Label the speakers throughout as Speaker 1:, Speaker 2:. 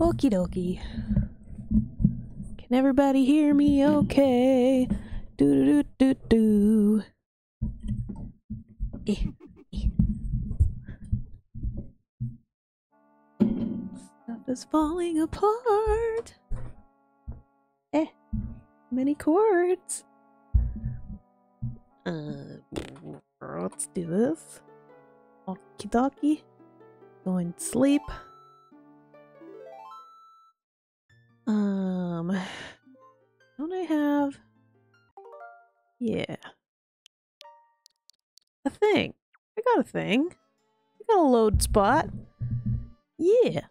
Speaker 1: Okie dokie. Can everybody hear me okay? Do do do do do. Stuff is falling apart. Many chords. Let's do this. Okie dokie. Going to sleep. Don't I have... Yeah. A thing. I got a thing. I got a load spot. Yeah.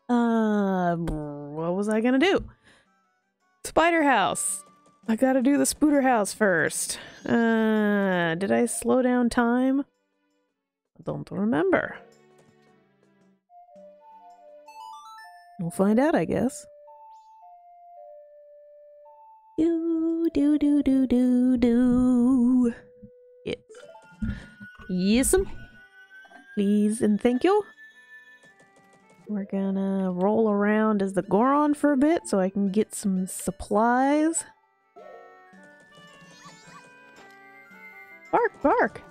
Speaker 1: What was I gonna do? Spider house. I gotta do the spooter house first. Did I slow down time? I don't remember. We'll find out, I guess. Do. Yes. Yes'm. Please and thank you. We're gonna roll around as the Goron for a bit so I can get some supplies. Bark, bark.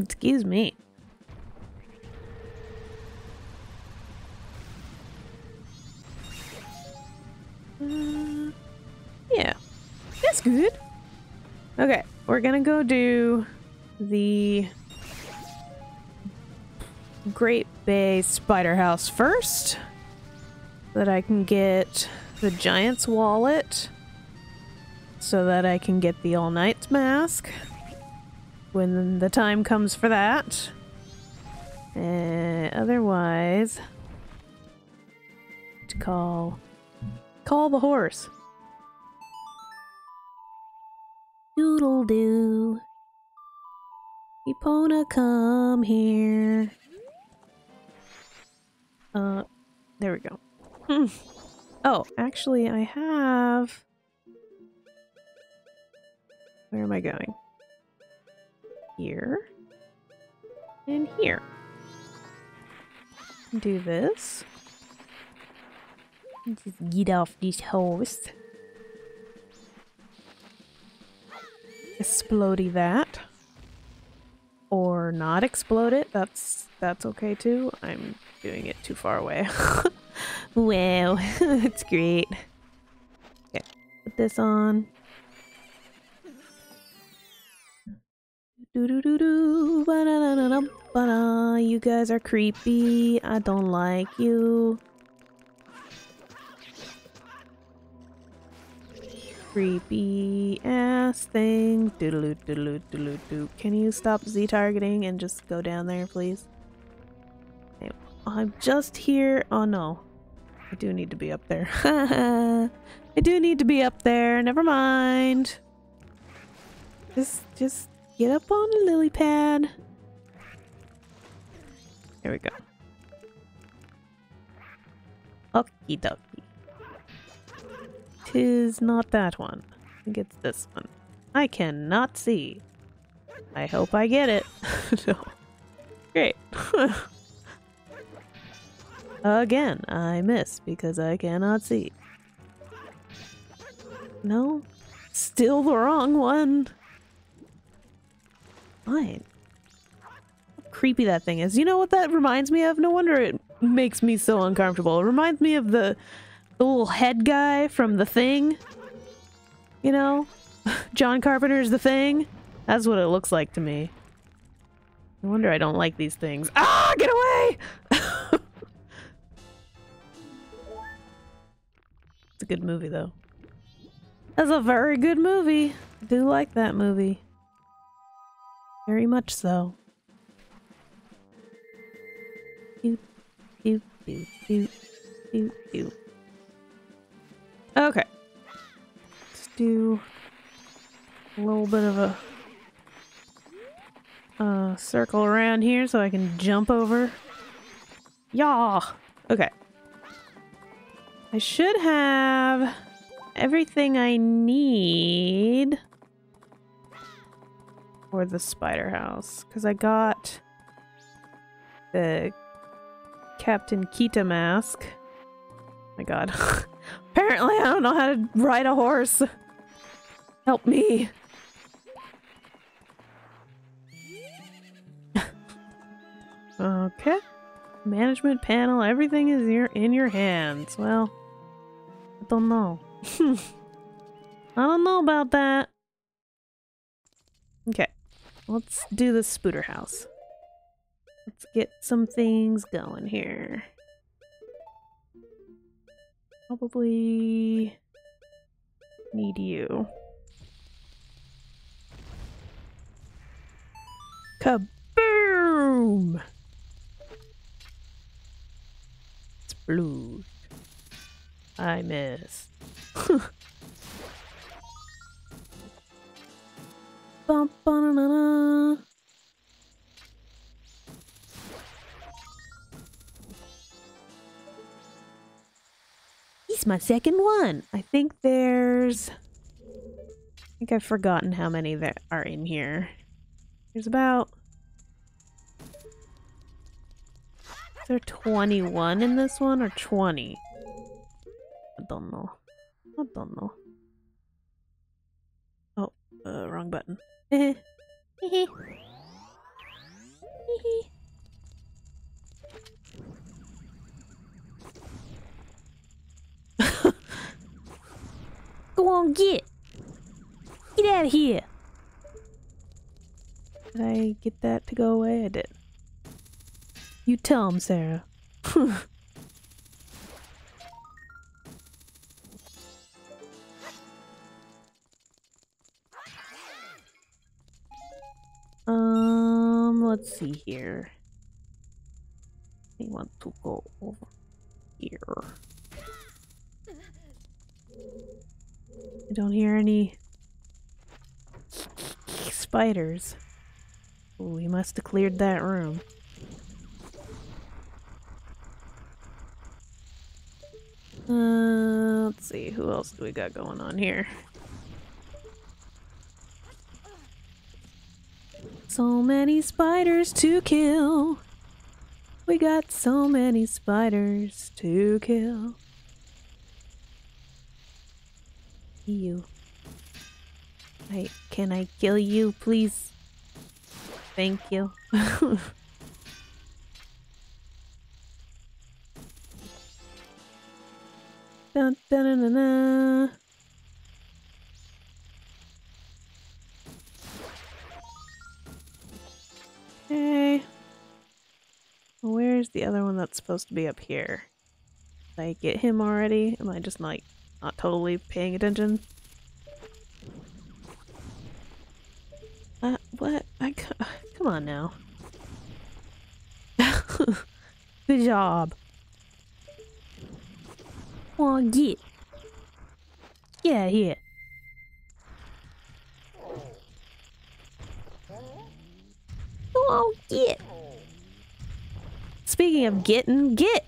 Speaker 1: Excuse me. Yeah, that's good. Okay, we're gonna go do the Great Bay Spider House first, so that I can get the Giant's Wallet, so that I can get the All Night's Mask when the time comes for that. Otherwise, to call the horse. Doodle doo. Epona, come here. There we go. Oh, actually, I have... Where am I going? here. And here. Do this. Just get off this horse. Explodey that. Or not explode it. That's okay too. I'm doing it too far away. Wow, that's great. Okay, put this on. Do ba-da-da-da-da, ba-da. You guys are creepy. I don't like you. Creepy ass thing. Doodaloo, doodaloo, doodaloo, doo. Can you stop Z targeting and just go down there, please? Okay, I'm just here. Oh no. I do need to be up there. I do need to be up there. Never mind. Just get up on the lily pad. There we go. Okie dokie. 'Tis not that one. I think it's this one. I cannot see. I hope I get it. No. Great. Again, I miss because I cannot see. No? Still the wrong one. Fine. How creepy that thing is. You know what that reminds me of? No wonder it makes me so uncomfortable. It reminds me of the little head guy from The Thing. You know? John Carpenter's The Thing. That's what it looks like to me. No wonder I don't like these things. Ah! Get away! It's a good movie, though. That's a very good movie. I do like that movie. Very much so. Doot, doot, doot, doot, doot, doot. Okay. Let's do a little bit of a circle around here so I can jump over. Yaw! Okay. I should have everything I need for the spider house, because I got the Captain Kita mask. Oh my god. Apparently I don't know how to ride a horse. Help me. Okay. Management panel, everything is in your hands. Well, I don't know. I don't know about that. Okay. Let's do the spooter house. Let's get some things going here. Probably need you. Kaboom! It's blue. I missed. Bum, ba-na-na-na. He's my second one. I think I've forgotten how many that are in here. There's about... Is there 21 in this one or 20? I don't know. I don't know. Oh, wrong button. Go on, get out of here. Did I get that to go away? I did. You tell him, Sarah. Let's see here. I want to go over here. I don't hear any spiders. Oh, we must have cleared that room. Let's see, who else do we got going on here? So many spiders to kill. We got so many spiders to kill. You. Can I kill you, please? Thank you. Dun, dun, dun, dun, dun. Okay. Where's the other one that's supposed to be up here? Did I get him already? Am I just like not totally paying attention? What? Come on now. Good job. Oh, get here. Oh, get. Speaking of getting, get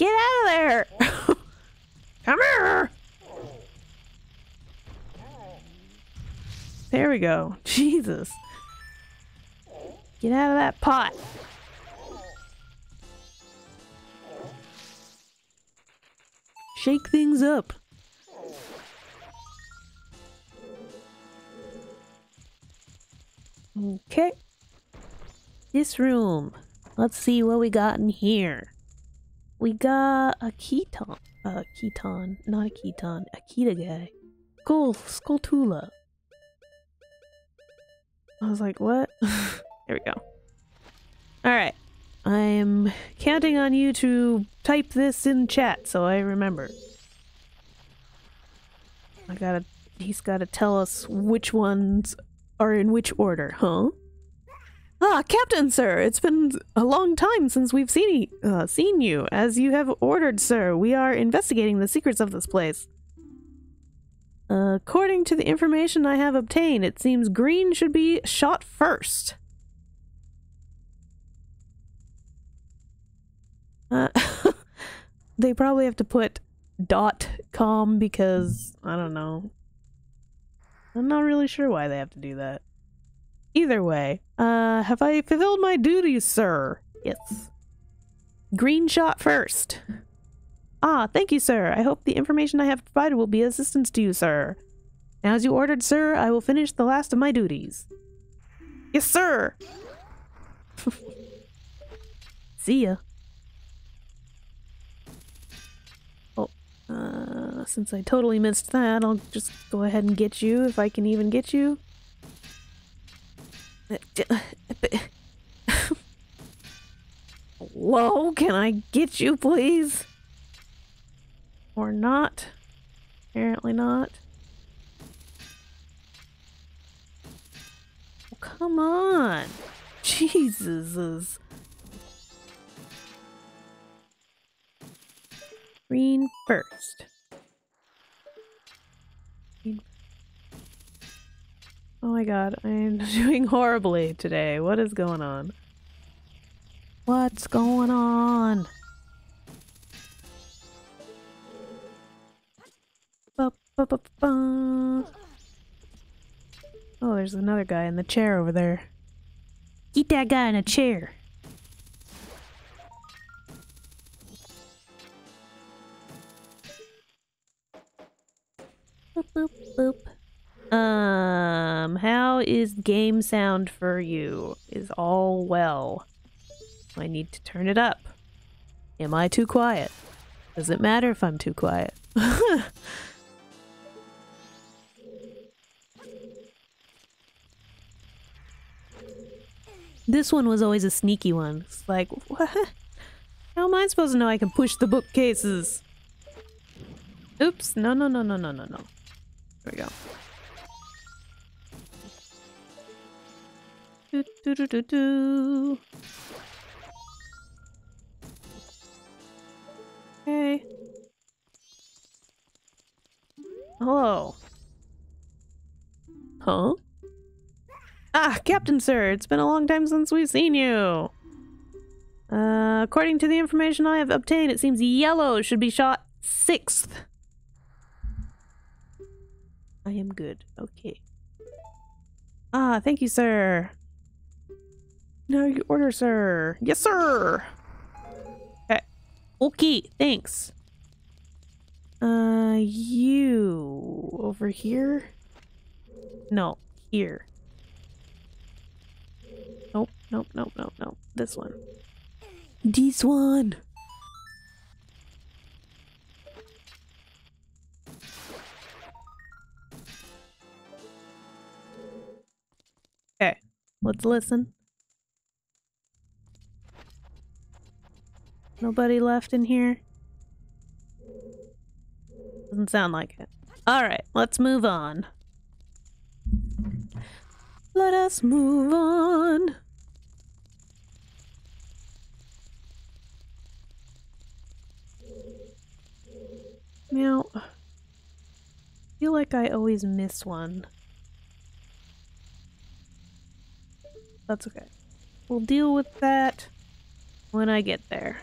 Speaker 1: out of there. Come here. There we go. Jesus. Get out of that pot. Shake things up. Okay. This room. Let's see what we got in here. We got a Keton. Not a Keton. A Kita guy. Skulltula. I was like, what? There we go. Alright. I'm counting on you to type this in chat so I remember. He's gotta tell us which ones are in which order, huh? Ah, Captain, sir! It's been a long time since we've seen you. As you have ordered, sir, we are investigating the secrets of this place. According to the information I have obtained, it seems green should be shot first. They probably have to put .com because, I don't know. I'm not really sure why they have to do that. Either way, have I fulfilled my duties, sir? Yes. Green shot first. Ah, thank you, sir. I hope the information I have provided will be assistance to you, sir. Now, as you ordered, sir, I will finish the last of my duties. Yes, sir! See ya. Oh, since I totally missed that, I'll just go ahead and get you, if I can even get you. Hello, can I get you, please? Or not? Apparently not. Oh, come on! Jesus! Green first. Oh my god, I'm doing horribly today. What is going on? What's going on? Ba-ba-ba-ba. Oh, there's another guy in the chair over there. Get that guy in a chair. Boop, boop, boop. How is game sound for you? Is all well? I need to turn it up. Am I too quiet? Does it matter if I'm too quiet? This one was always a sneaky one. It's like, what? How am I supposed to know I can push the bookcases? Oops. No. There we go. Do. Okay. Hello. Huh? Ah, Captain Sir, it's been a long time since we've seen you. According to the information I have obtained, it seems yellow should be shot 6th. I am good. Okay. Ah, thank you, sir. No, you order, sir. Yes, sir. Okay. Okay, thanks. You over here? No, here. Nope, nope, nope, nope, nope. This one. This one. Okay, let's listen. Nobody left in here? Doesn't sound like it. Alright, let's move on. Let us move on. Now, I feel like I always miss one. That's okay. We'll deal with that when I get there.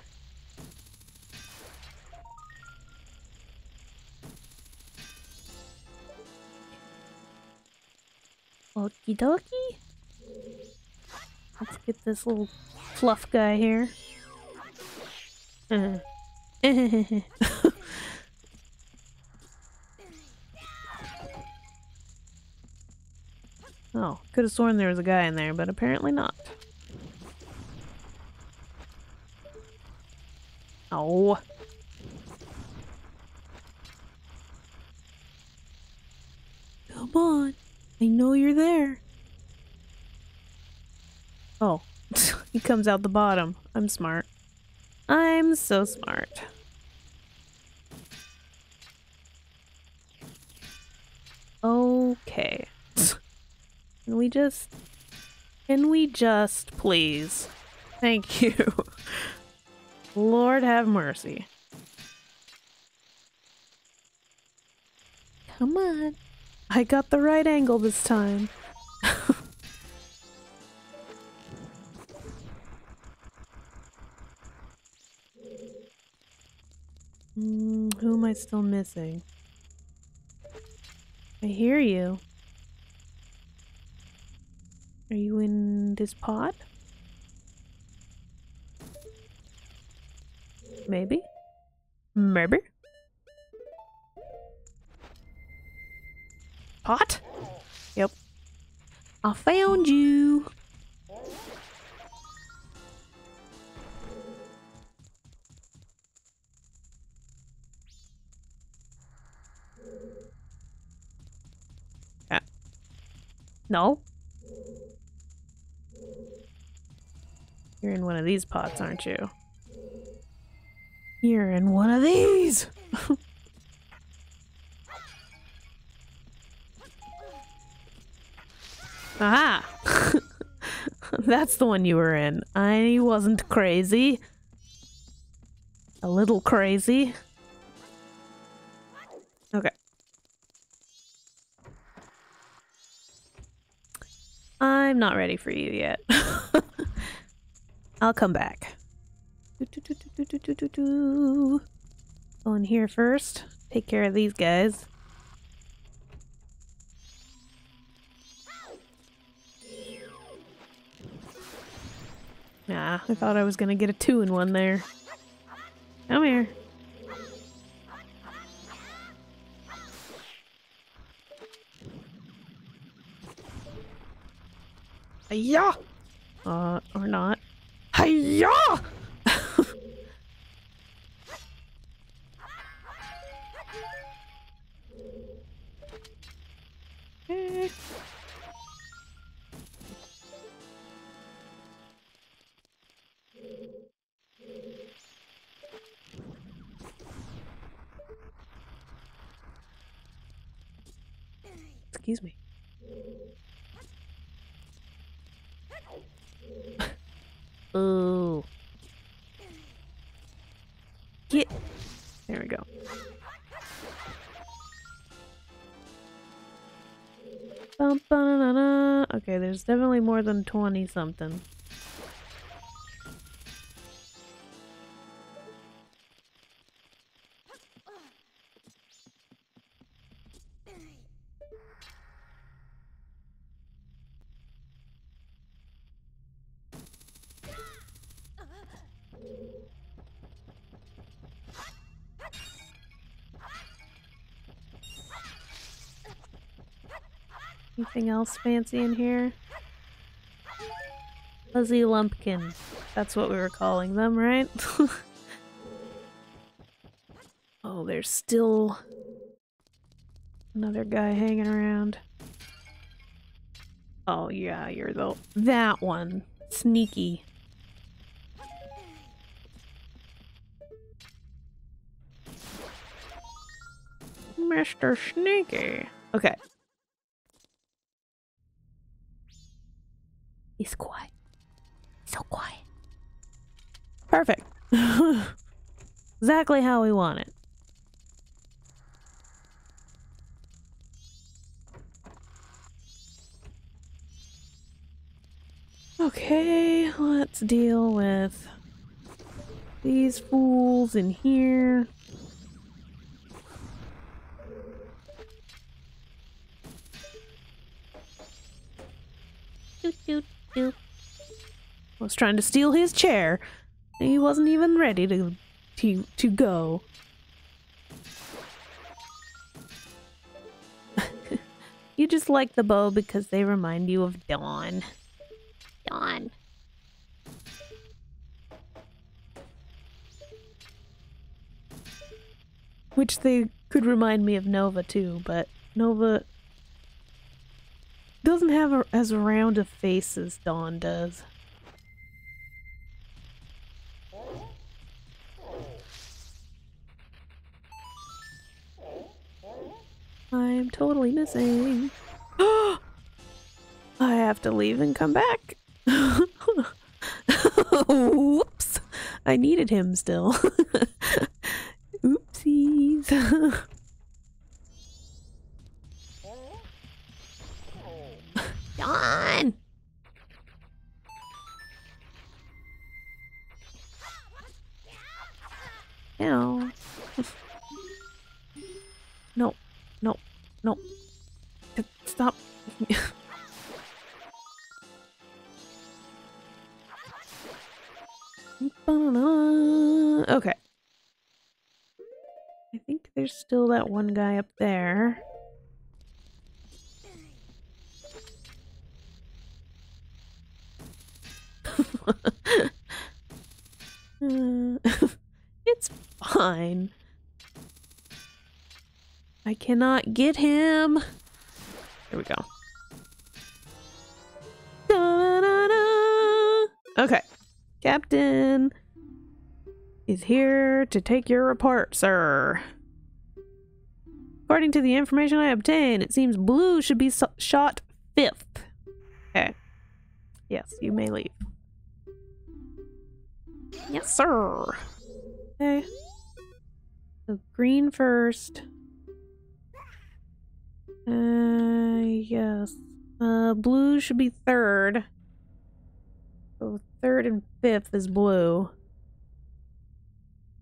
Speaker 1: Okie dokie. Let's get this little fluff guy here. Oh, could have sworn there was a guy in there, but apparently not. Oh. Come on. I know you're there. Oh. He comes out the bottom. I'm smart. I'm so smart. Okay. Can we just please? Thank you. Lord have mercy. Come on. I got the right angle this time. Who am I still missing? I hear you. Are you in this pot? Maybe? Maybe? Pot? Yep. I found you! No? You're in one of these pots, aren't you? You're in one of these! Aha! That's the one you were in. I wasn't crazy. A little crazy. Okay. I'm not ready for you yet. I'll come back. Go in here first. Take care of these guys. Nah, I thought I was gonna get a 2-in-1 there. Come here. Hiya! Or not. Hiya! Excuse me. Oh. Get. There we go. Bum, ba-na-na-na. Okay, there's definitely more than 20 something. Anything else fancy in here? Fuzzy lumpkin. That's what we were calling them, right? Oh, there's still another guy hanging around. Oh yeah, you're that one. Sneaky. Mr. Sneaky. Okay. He's quiet. So quiet. Perfect. Exactly how we want it. Okay, let's deal with these fools in here. Doot, doot, doot. I was trying to steal his chair. He wasn't even ready to go. You just like the bow because they remind you of Dawn. Dawn. Which they could remind me of Nova too, but Nova doesn't have as round a face as Dawn does. I'm totally missing. I have to leave and come back. Whoops. I needed him still. Oopsies. Dawn! No. No. No. No. Stop. Okay. I think there's still that one guy up there. It's fine. I cannot get him. Here we go. Da-da-da. Okay. Captain is here to take your report, sir. According to the information I obtained, it seems Blue should be shot 5th. Okay. Yes, you may leave. Yes, sir. Okay. So green first. Yes. Blue should be 3rd. So 3rd and 5th is Blue.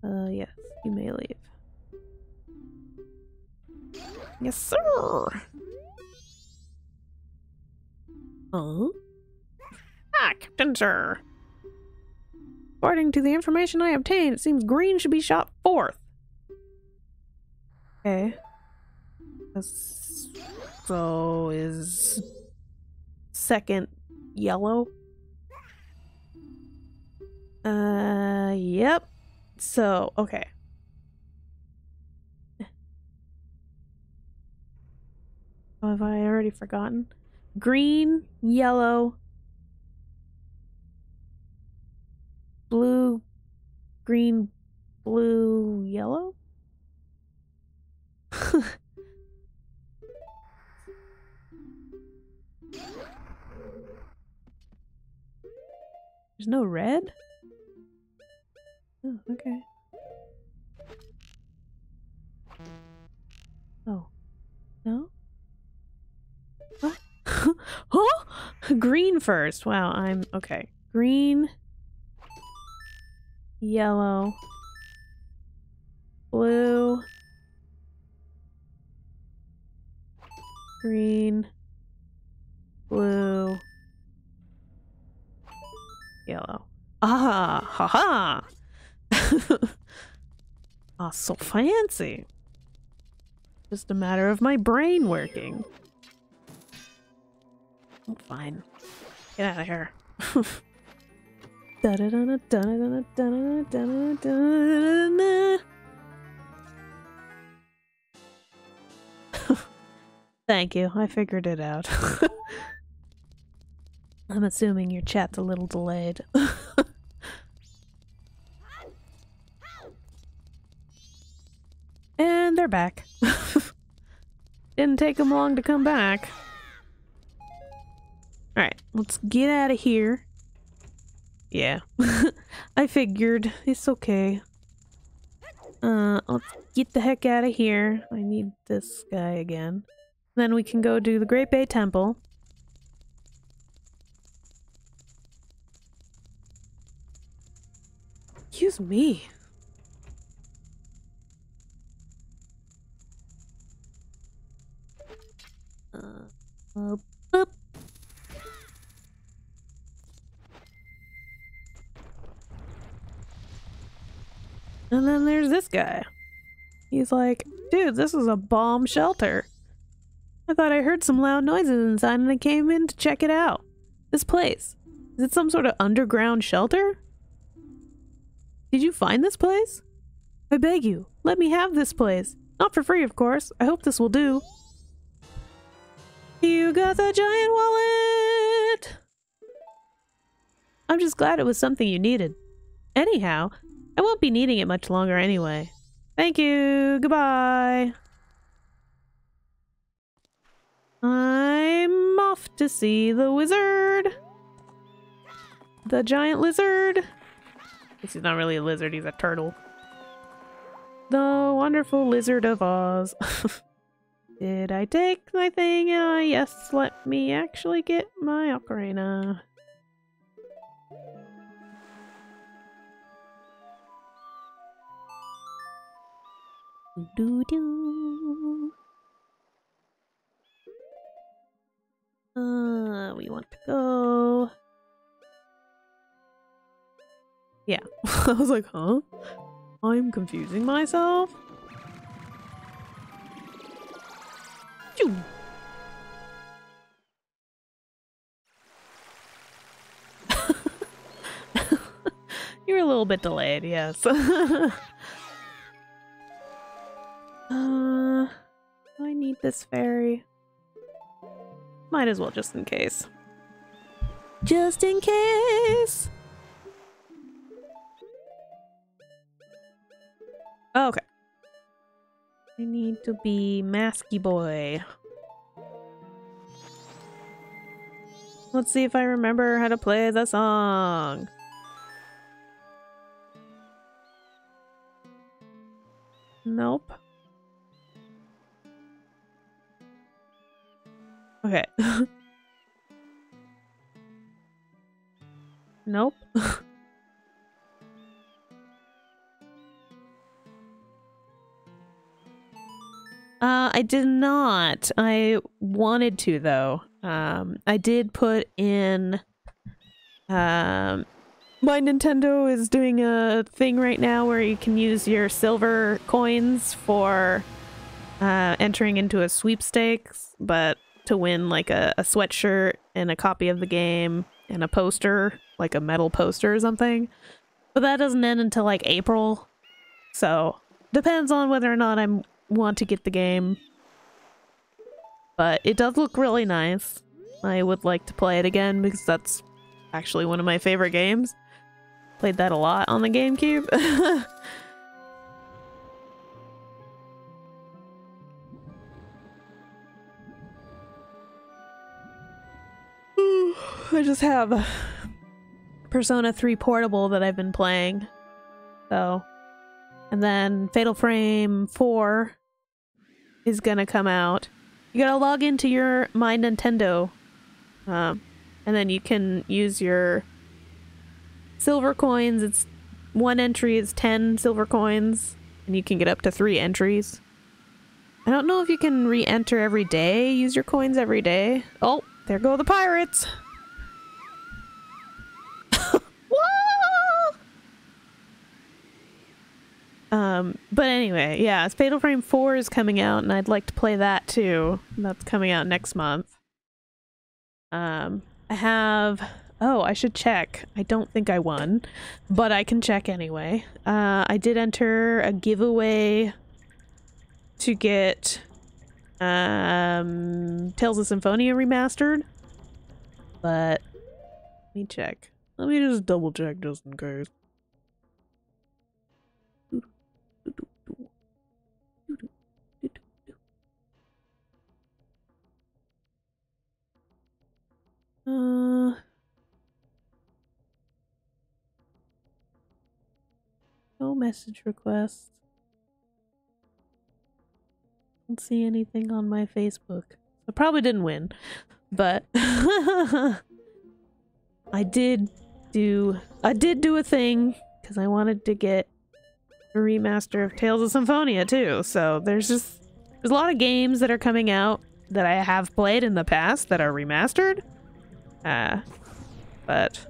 Speaker 1: Yes, you may leave. Yes, sir. Ah, Captain, sir. According to the information I obtained, it seems green should be shot 4th. Okay. So is 2nd yellow? Yep. So, okay. Oh, have I already forgotten? Green, yellow, blue, green, blue, yellow? There's no red? Oh, okay. Oh. No? What? Huh? Green first. Wow, I'm... Okay. Green. Yellow. Blue. Green. Blue. Yellow. Ah! Ha-ha! Ah, so fancy. Just a matter of my brain working. Fine. Get out of here. Thank you. I figured it out. I'm assuming your chat's a little delayed. And they're back. Didn't take them long to come back. Alright, let's get out of here. Yeah. I figured. It's okay. Let's get the heck out of here. I need this guy again. Then we can go do the Great Bay Temple. Excuse me. Boop. And then there's this guy. He's like, dude, this is a bomb shelter. I thought I heard some loud noises inside and I came in to check it out. This place. Is it some sort of underground shelter? Did you find this place? I beg you, let me have this place. Not for free, of course. I hope this will do. You got the giant wallet! I'm just glad it was something you needed. Anyhow, I won't be needing it much longer anyway. Thank you. Goodbye. I'm off to see the wizard. The giant lizard. Guess he's not really a lizard, he's a turtle. The wonderful Lizard of Oz. Did I take my thing? Yes, let me actually get my ocarina. Doo-doo. We want to go... Yeah. I was like, huh? I'm confusing myself? Phew. You're a little bit delayed, yes. I need this fairy. Might as well, just in case. Just in case! Okay. I need to be Masky Boy. Let's see if I remember how to play the song. Nope. Okay. Nope. I did not. I wanted to, though. I did put in... my Nintendo is doing a thing right now where you can use your silver coins for entering into a sweepstakes, but to win like a sweatshirt and a copy of the game and a poster, like a metal poster or something. But that doesn't end until like April. So depends on whether or not I want to get the game. But it does look really nice. I would like to play it again because that's actually one of my favorite games. Played that a lot on the GameCube. I just have Persona 3 Portable that I've been playing. So, and then Fatal Frame 4 is gonna come out. You gotta log into your My Nintendo, and then you can use your silver coins. It's one entry is 10 silver coins, and you can get up to 3 entries. I don't know if you can re-enter every day, use your coins every day. Oh, there go the pirates! But anyway, yeah, Fatal Frame 4 is coming out, and I'd like to play that too. That's coming out next month. I have... Oh, I should check. I don't think I won, but I can check anyway. I did enter a giveaway to get Tales of Symphonia remastered, but let me check. Let me just double check just in case. No message requests. Don't see anything on my Facebook. I probably didn't win, but I did do a thing because I wanted to get a remaster of Tales of Symphonia too. So there's a lot of games that are coming out that I have played in the past that are remastered. But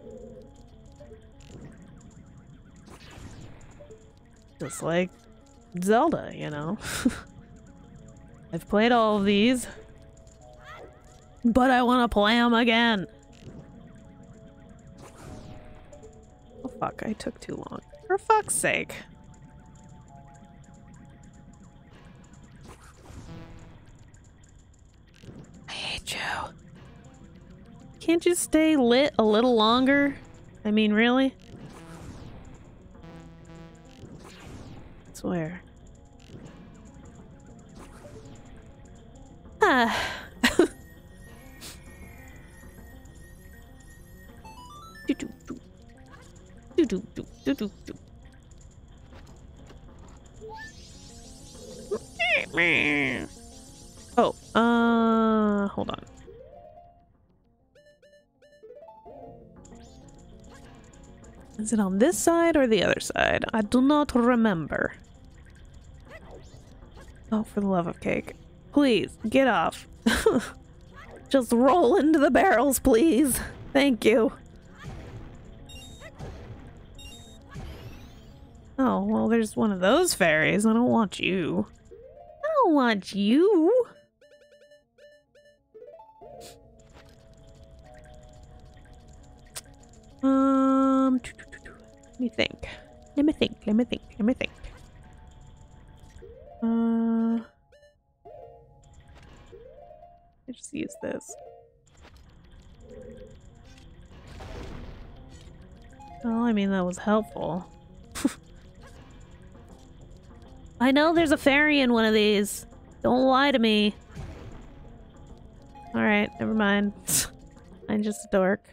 Speaker 1: just like Zelda, you know. I've played all of these, but I want to play them again. Oh fuck, I took too long. For fuck's sake. I hate you. Can't you stay lit a little longer? I mean, really? I swear. Ah. Oh, hold on. Is it on this side or the other side? I do not remember. Oh, for the love of cake. Please, get off. Just roll into the barrels, please. Thank you. Oh, well, there's one of those fairies. I don't want you. I don't want you. Let me think. Let me think. Let me think. Let me think. I just use this. Well, I mean, that was helpful. I know there's a fairy in one of these. Don't lie to me. Alright, never mind. I'm just a dork.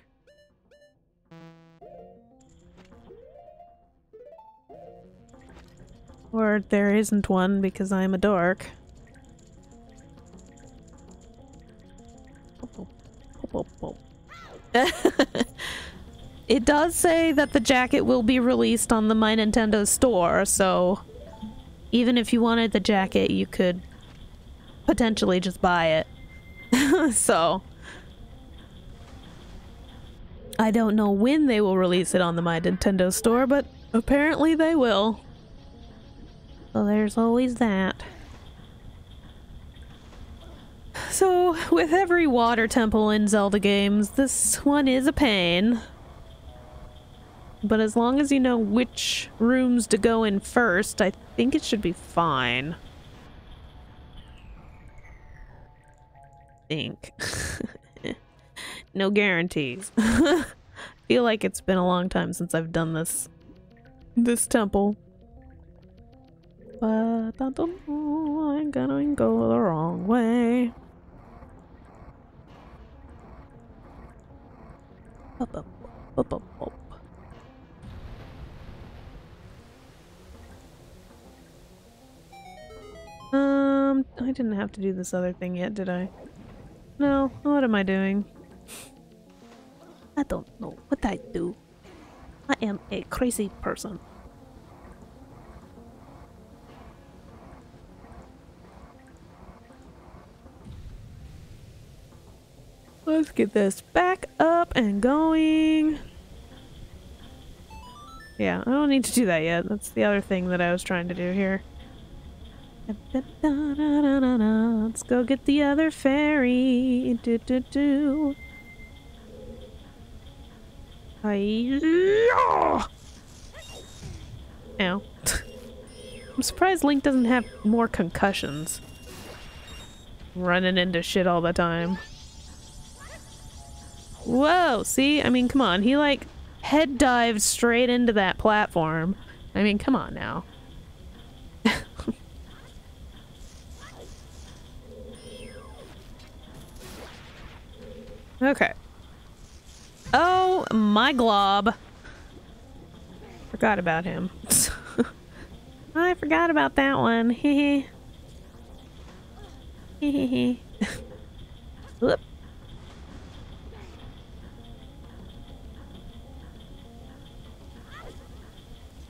Speaker 1: Or there isn't one because I'm a dork. It does say that the jacket will be released on the My Nintendo store, so even if you wanted the jacket, you could potentially just buy it. So I don't know when they will release it on the My Nintendo store, but apparently they will. So there's always that. So, with every water temple in Zelda games, this one is a pain. But as long as you know which rooms to go in first, I think it should be fine. Think. No guarantees. Feel like it's been a long time since I've done this temple. But I don't know, I'm gonna go the wrong way. Up, up, up, up, up. I didn't have to do this other thing yet, did I? No, what am I doing? I don't know what I do. I am a crazy person. Let's get this back up and going. Yeah, I don't need to do that yet. That's the other thing that I was trying to do here. Let's go get the other fairy. Hi-ya! Ow. I'm surprised Link doesn't have more concussions. Running into shit all the time. Whoa, see? I mean, come on. He, like, head dived straight into that platform. I mean, come on now. Okay. Oh, my glob. Forgot about him. I forgot about that one. Hehe. Hehehe. Whoop.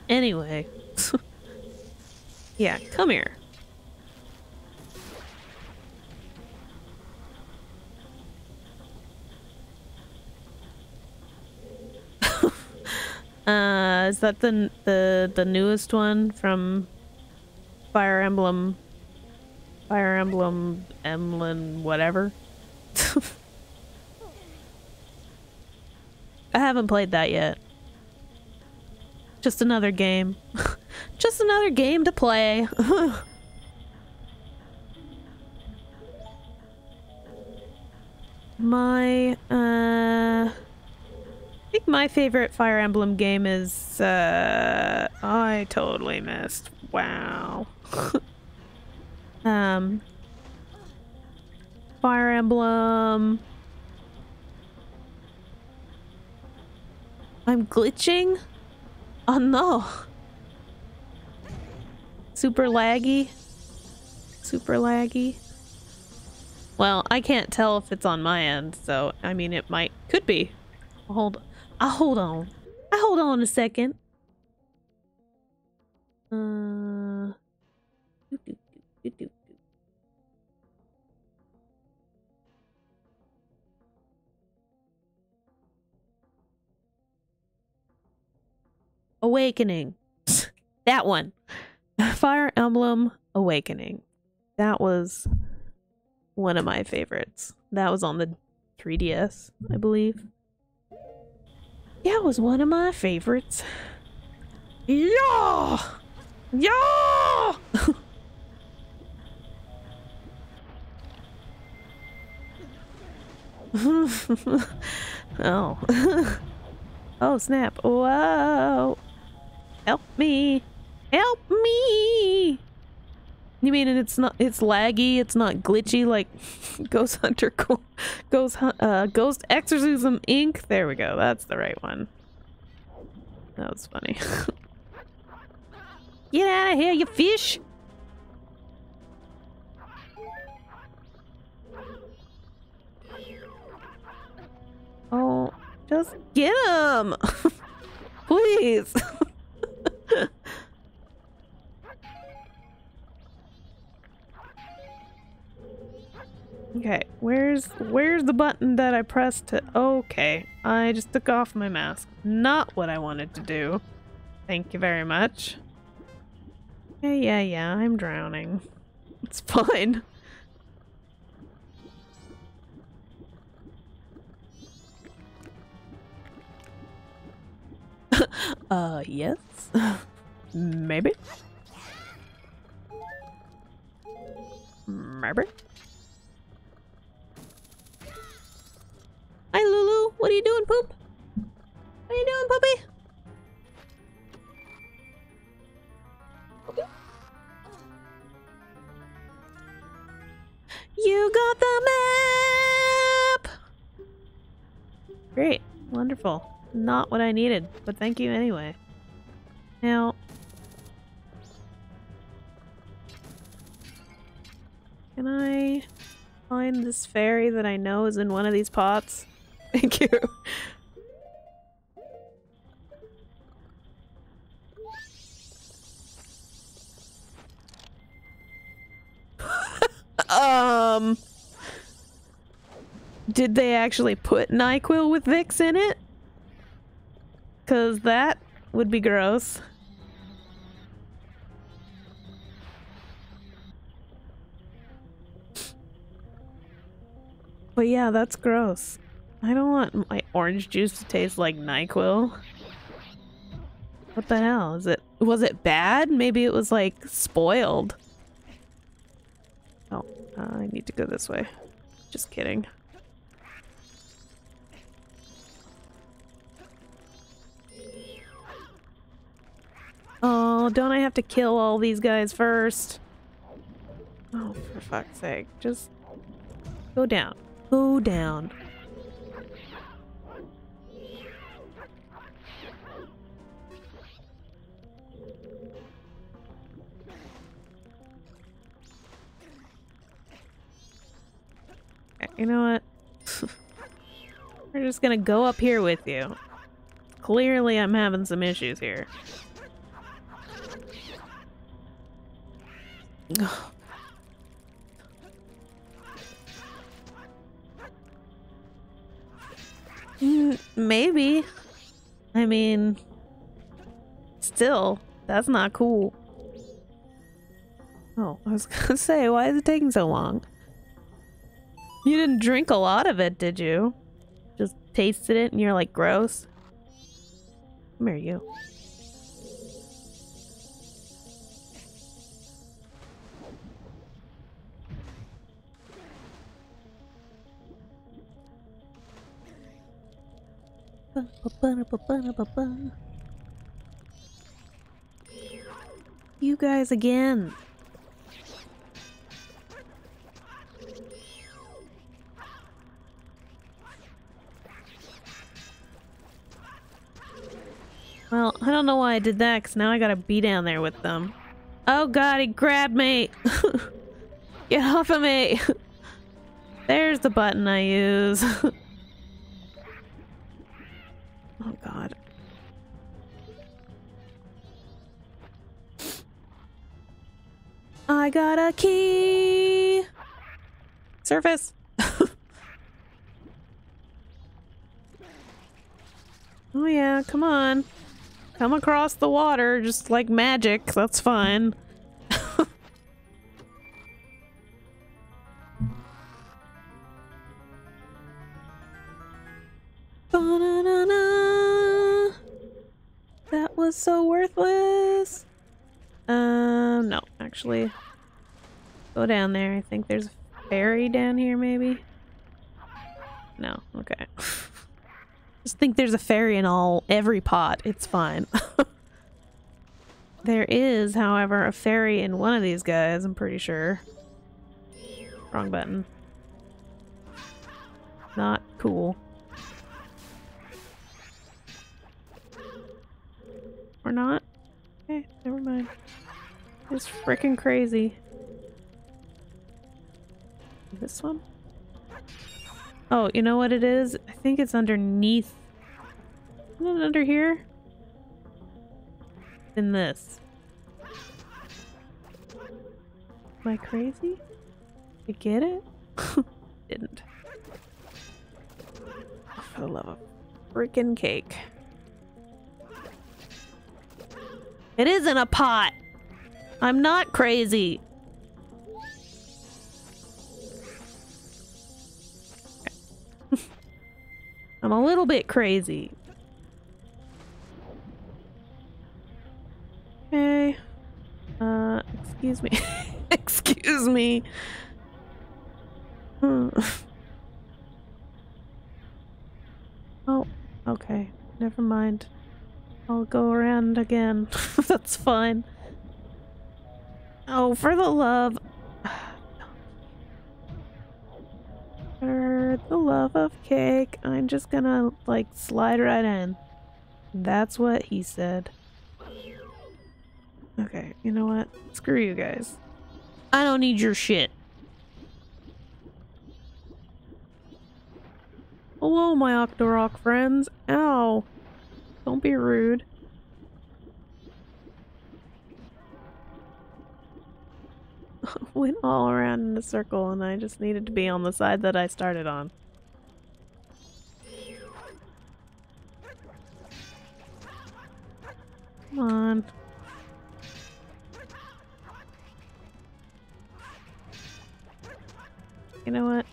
Speaker 1: Anyway. Yeah, come here. Is that the newest one from Fire Emblem, whatever? I haven't played that yet. Just another game. Just another game to play. I think my favorite Fire Emblem game is, I totally missed. Wow. Fire Emblem. I'm glitching? Oh no. Super laggy. Super laggy. Well, I can't tell if it's on my end, so I mean it could be. Hold on. Hold on a second. Awakening. That one. Fire Emblem Awakening. That was one of my favorites. That was on the 3DS, I believe. Yeah, it was one of my favorites. Yeah! Yeah! Oh. Oh, snap. Whoa. Help me. Help me. You mean it's laggy, it's not glitchy like Ghost Hunter Ghost Exorcism Inc. There we go. That's the right one. That was funny. Get out of here, you fish! Oh, just get him! Please! Okay, where's the button that I pressed to— okay, I just took off my mask. Not what I wanted to do. Thank you very much. Yeah, I'm drowning. It's fine. Yes. Maybe. Maybe. Hi, Lulu. What are you doing, Poop? What are you doing, Poopy? You got the map! Great. Wonderful. Not what I needed, but thank you anyway. Now... can I find this fairy that I know is in one of these pots? Thank you. Did they actually put NyQuil with Vicks in it? 'Cause that would be gross. But yeah, that's gross. I don't want my orange juice to taste like NyQuil. What the hell? Was it bad? Maybe it was like spoiled. Oh, I need to go this way. Just kidding. Oh, don't I have to kill all these guys first? Oh, for fuck's sake. Just go down. Go down. Okay, you know what? We're just gonna go up here with you. Clearly I'm having some issues here. Maybe. I mean, still, that's not cool. Oh, I was gonna say, why is it taking so long? You didn't drink a lot of it, did you? Just tasted it and you're like, gross? Come here, you. You guys again. Well, I don't know why I did that, because now I gotta be down there with them. Oh god, he grabbed me! Get off of me! There's the button I use. Oh god. I got a key! Surface! Oh yeah, come on. Come across the water just like magic, that's fine. Ba-na-na-na. That was so worthless. No, actually. Go down there. I think there's a ferry down here, maybe? No, okay. Just think there's a fairy in every pot. It's fine. There is, however, a fairy in one of these guys, I'm pretty sure. Wrong button. Not cool. Or not? Okay, never mind. It's freaking crazy. This one? Oh, you know what it is? I think it's underneath. Isn't it under here? In this. Am I crazy? You get it? Didn't. For the love of freaking cake. It isn't a pot! I'm not crazy! I'm a little bit crazy. Okay. Excuse me. Excuse me. Oh, okay. Never mind. I'll go around again. That's fine. Oh, for the love... For the love of cake, I'm just gonna, like, slide right in. That's what he said. Okay, you know what? Screw you guys. I don't need your shit. Hello, my Octorok friends. Ow. Don't be rude. Went all around in a circle and I just needed to be on the side that I started on. Come on. You know what?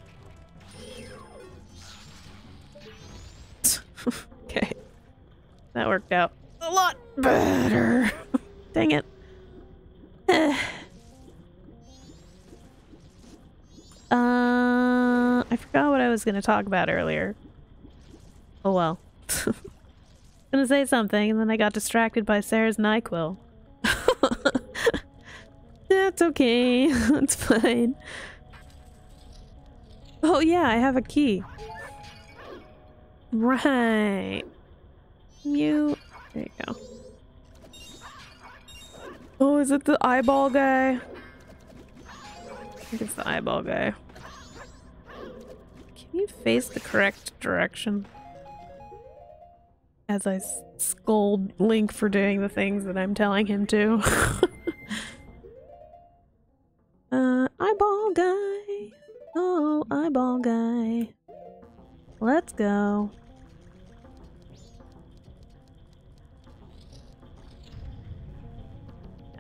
Speaker 1: That worked out a lot better. Dang it. I forgot what I was going to talk about earlier. Oh well. Gonna say something and then I got distracted by Sarah's NyQuil. That's okay. It's fine. Oh yeah, I have a key. Right. There you go. Oh, is it the eyeball guy? I think it's the eyeball guy. Can you face the correct direction? As I scold Link for doing the things that I'm telling him to. Eyeball guy. Oh, eyeball guy. Let's go.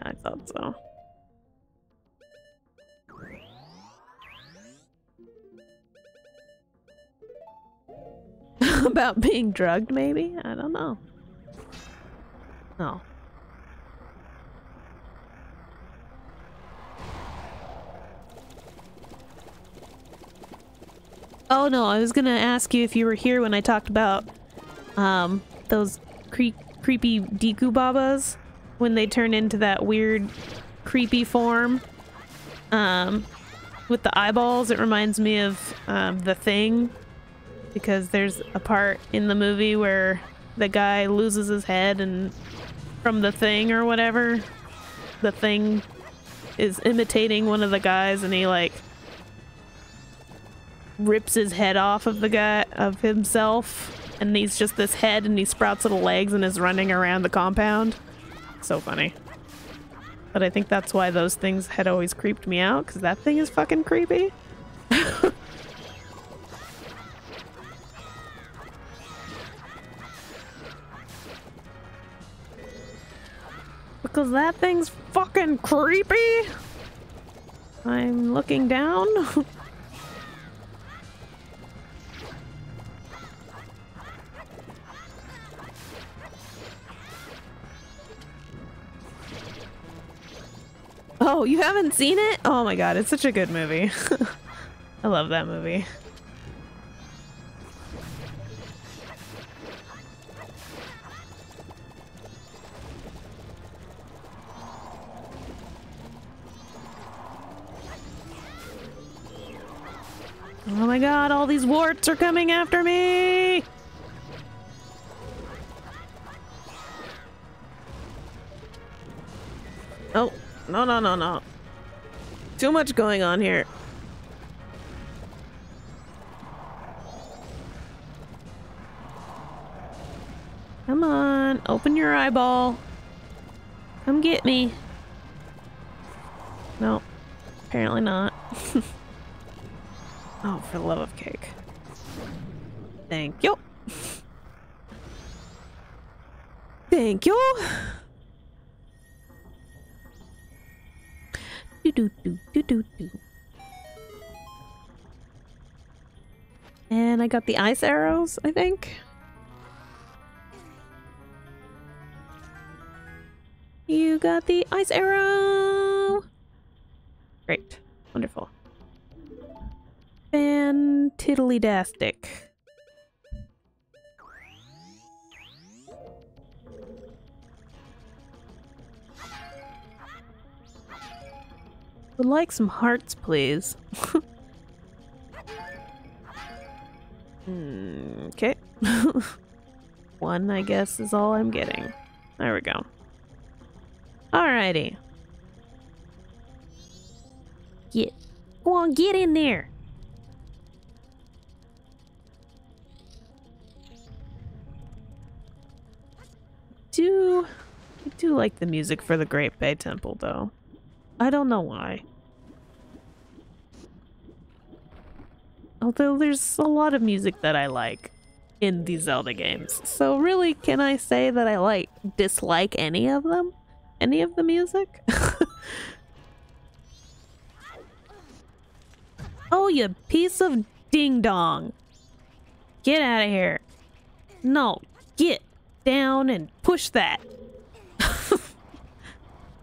Speaker 1: I thought so. About being drugged, maybe? I don't know. Oh. Oh no, I was gonna ask you if you were here when I talked about those creepy Deku Babas when they turn into that weird creepy form with the eyeballs. It reminds me of The Thing, because there's a part in the movie where the guy loses his head and from The Thing or whatever, the Thing is imitating one of the guys and he like rips his head off of the guy, of himself, and he's just this head and he sprouts little legs and is running around the compound. So funny. But I think that's why those things had always creeped me out, because that thing is fucking creepy. Because that thing's fucking creepy. I'm looking down. Oh, you haven't seen it? Oh my god, it's such a good movie. I love that movie. Oh my god, all these warts are coming after me! Oh, no, no, no, no. Too much going on here. Come on, open your eyeball. Come get me. No, apparently not. Oh, for the love of cake. Thank you. Thank you. Do do do do do do. And I got the ice arrows, I think. You got the ice arrow. Great. Wonderful. Fantiddly-dastic. Would like some hearts, please. Okay. One, I guess, is all I'm getting. There we go. Alrighty. Go on, get in there. I do like the music for the Great Bay Temple, though. I don't know why. Although there's a lot of music that I like in these Zelda games. So really, can I say that I dislike any of them? Any of the music? Oh, you piece of ding-dong. Get out of here. No, get. down and push that.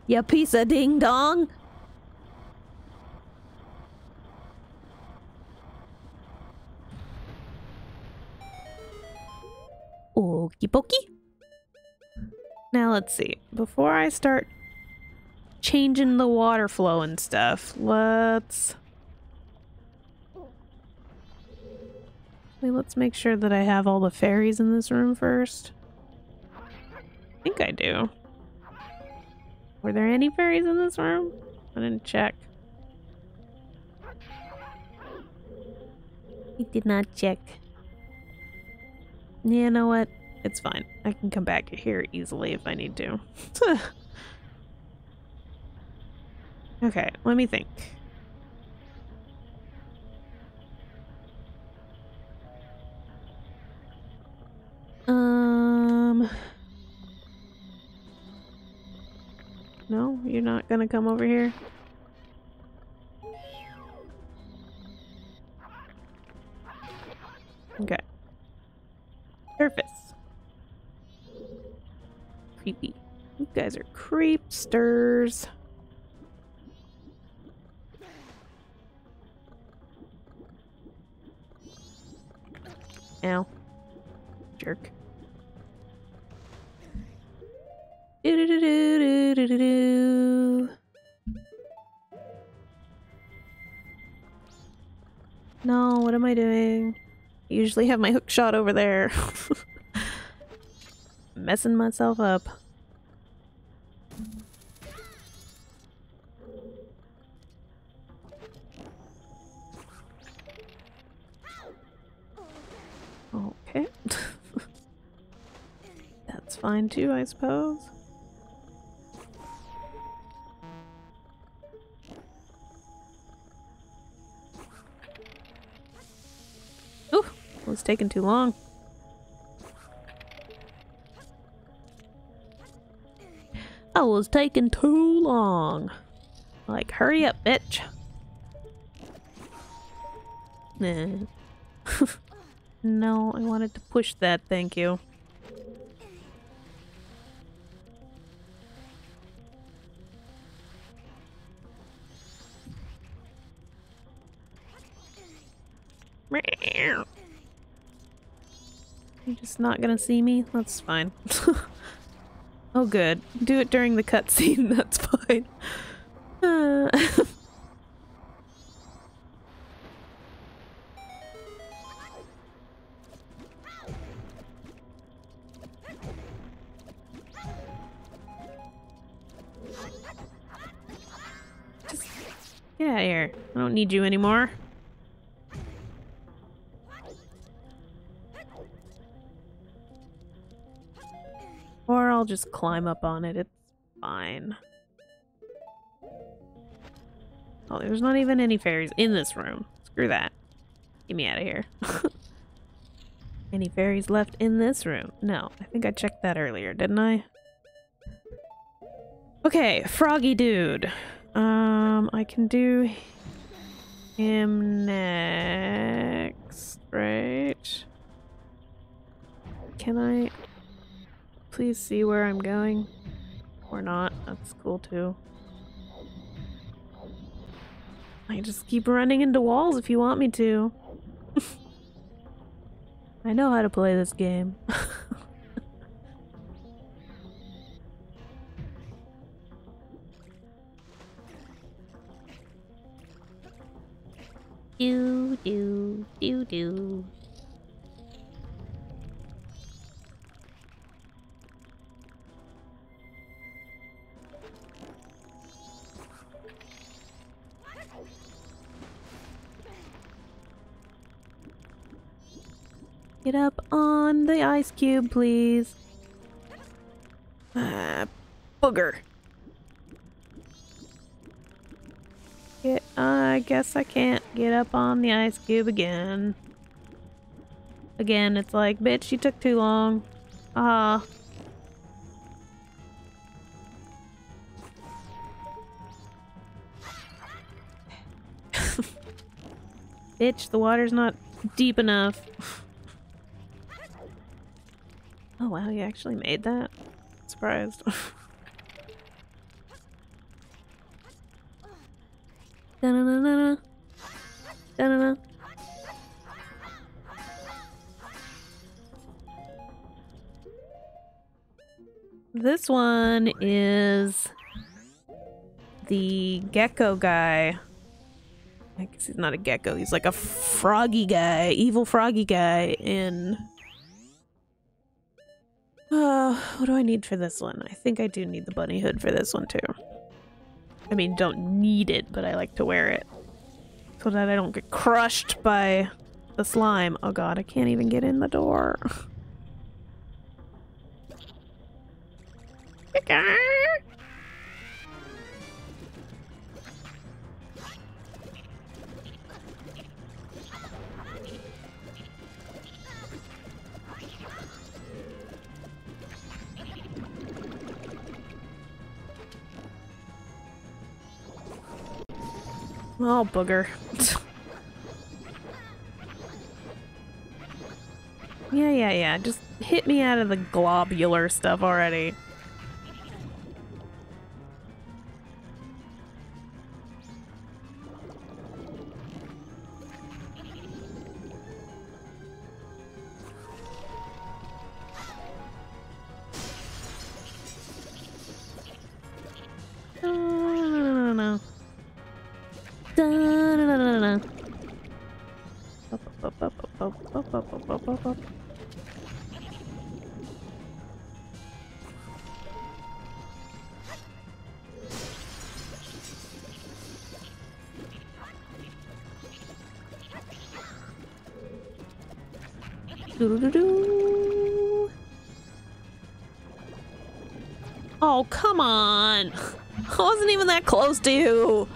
Speaker 1: You piece of ding dong. Okie pokey. Now let's see. Before I start changing the water flow and stuff, let's make sure that I have all the fairies in this room first. I think I do. Were there any fairies in this room? I didn't check. I did not check. You know what? It's fine. I can come back here easily if I need to. Okay, let me think. No, you're not gonna come over here? Okay. Surface. Creepy. You guys are creepsters. Ow. Jerk. Do-do-do-do-do-do-do-do. No, what am I doing? I usually have my hook shot over there. Messing myself up. Okay. That's fine too, I suppose. Ooh, it was taking too long. I was taking too long. Like, hurry up, bitch. Nah. No, I wanted to push that, thank you. You're just not gonna see me? That's fine. Oh good. Do it during the cutscene, that's fine. Just get out of here. I don't need you anymore. Or I'll just climb up on it, it's fine. Oh, there's not even any fairies in this room. Screw that. Get me out of here. Any fairies left in this room? No, I think I checked that earlier, didn't I? Okay, froggy dude. I can do him next, right? Can I please see where I'm going? Or not, that's cool too. I just keep running into walls if you want me to. I know how to play this game. Do do do do. Get up on the ice cube, please. Booger. I guess I can't get up on the ice cube again. Again, it's like, bitch, you took too long. Ah. Bitch, the water's not deep enough. Oh wow, you actually made that? Surprised. Da-na-na-na-na. Da-na-na. This one is the gecko guy. I guess he's not a gecko, he's like a froggy guy, evil froggy guy in... what do I need for this one? I think I do need the bunny hood for this one too. I mean, don't need it, but I like to wear it. So that I don't get crushed by the slime. Oh god, I can't even get in the door. Oh, booger. Yeah. Just hit me out of the globular stuff already. No. Oh, come on! I wasn't even that close to you!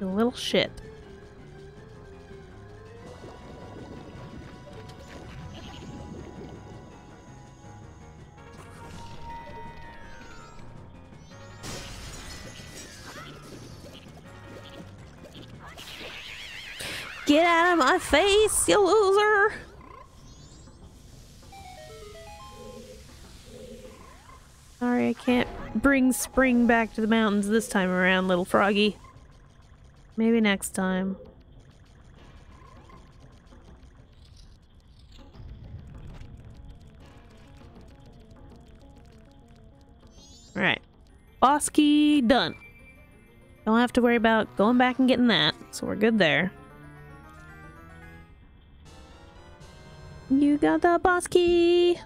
Speaker 1: You little shit. Get out of my face, you loser! Sorry, I can't bring spring back to the mountains this time around, little froggy. Maybe next time. Alright. Boss key done. Don't have to worry about going back and getting that, so we're good there. You got the boss key!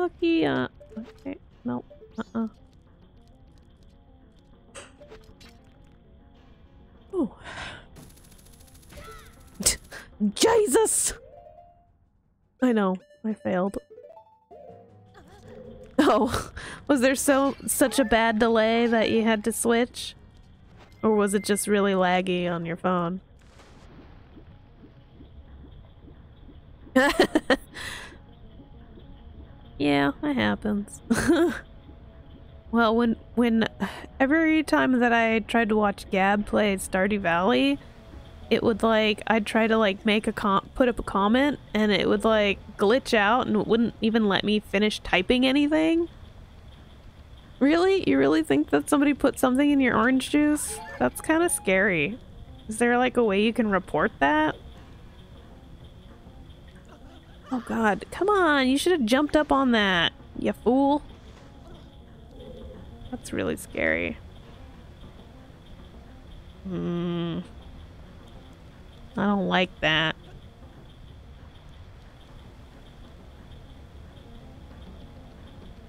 Speaker 1: Okay, nope, Ooh. Jesus! I know, I failed. Oh, was there such a bad delay that you had to switch? Or was it just really laggy on your phone? Yeah, that happens. Well, when every time that I tried to watch Gab play Stardew Valley, it would like I'd try to like make a put up a comment and it would like glitch out and it wouldn't even let me finish typing anything. Really? You really think that somebody put something in your orange juice? That's kind of scary. Is there like a way you can report that? Oh god, come on, you should have jumped up on that, you fool. That's really scary. I don't like that.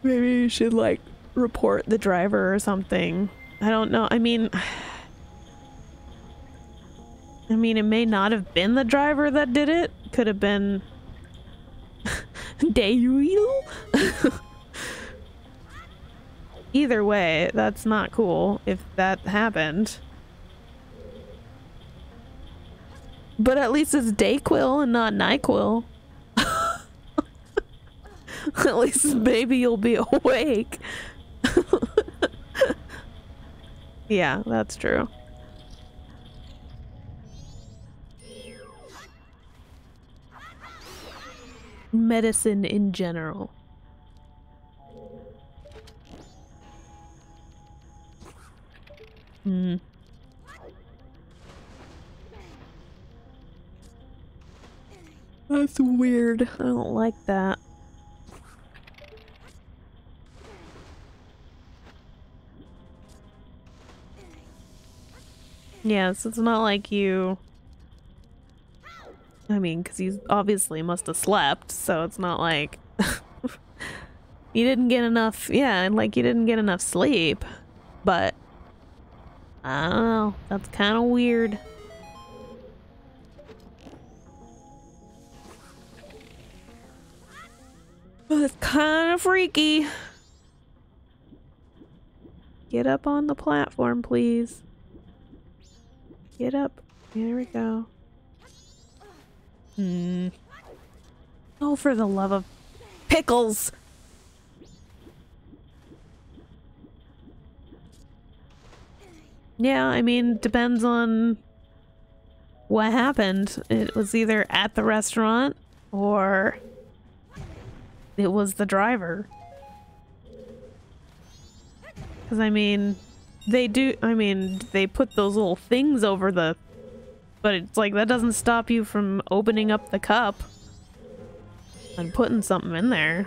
Speaker 1: Maybe you should like report the driver or something. I don't know, I mean, it may not have been the driver that did it. Could have been Dayuil? Either way, that's not cool if that happened. But at least it's Dayquil and not NyQuil. At least maybe you'll be awake. Yeah, that's true. Medicine in general. Hmm. That's weird. I don't like that. Yes, it's not like you... I mean, because you obviously must have slept, so it's not like... you didn't get enough... Yeah, and like you didn't get enough sleep. But... I don't know. That's kind of weird. It's kind of freaky. Get up on the platform, please. Get up. There we go. Hmm. Oh, for the love of pickles! Yeah, I mean, depends on what happened. It was either at the restaurant or it was the driver. Because, I mean, they put those little things over the... But it's like, that doesn't stop you from opening up the cup and putting something in there.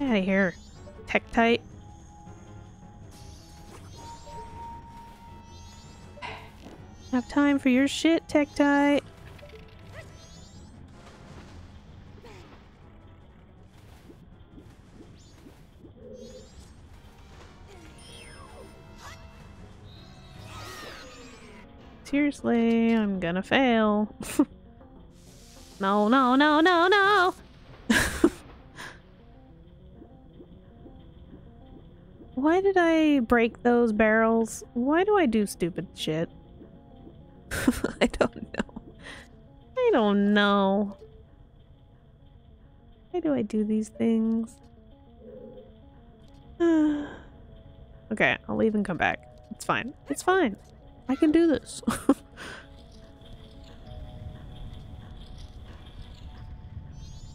Speaker 1: Get out of here, Tektite. Have time for your shit, Tektite. Seriously, I'm gonna fail. No, no, no, no, no! Why did I break those barrels? Why do I do stupid shit? I don't know. I don't know. Why do I do these things? Okay, I'll leave and come back. It's fine. It's fine. I can do this.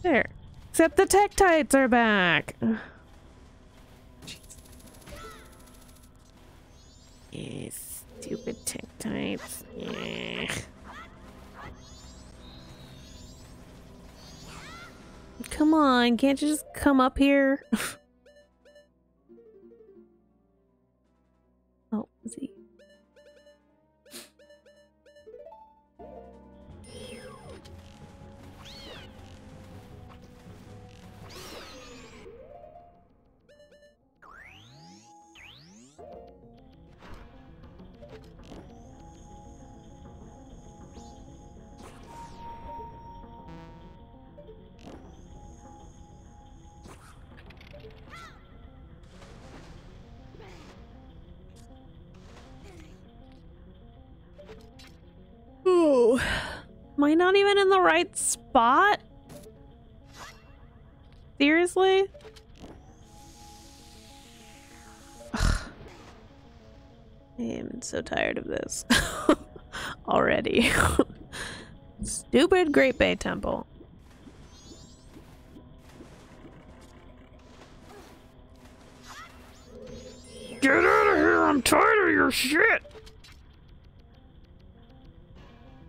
Speaker 1: There. Except the Tektites are back. Yeah, stupid Tektites. Yeah. Come on, can't you just come up here? Oh, is he? Ooh. Am I not even in the right spot? Seriously? Ugh. I am so tired of this. Already. Stupid Great Bay Temple. Get out of here! I'm tired of your shit!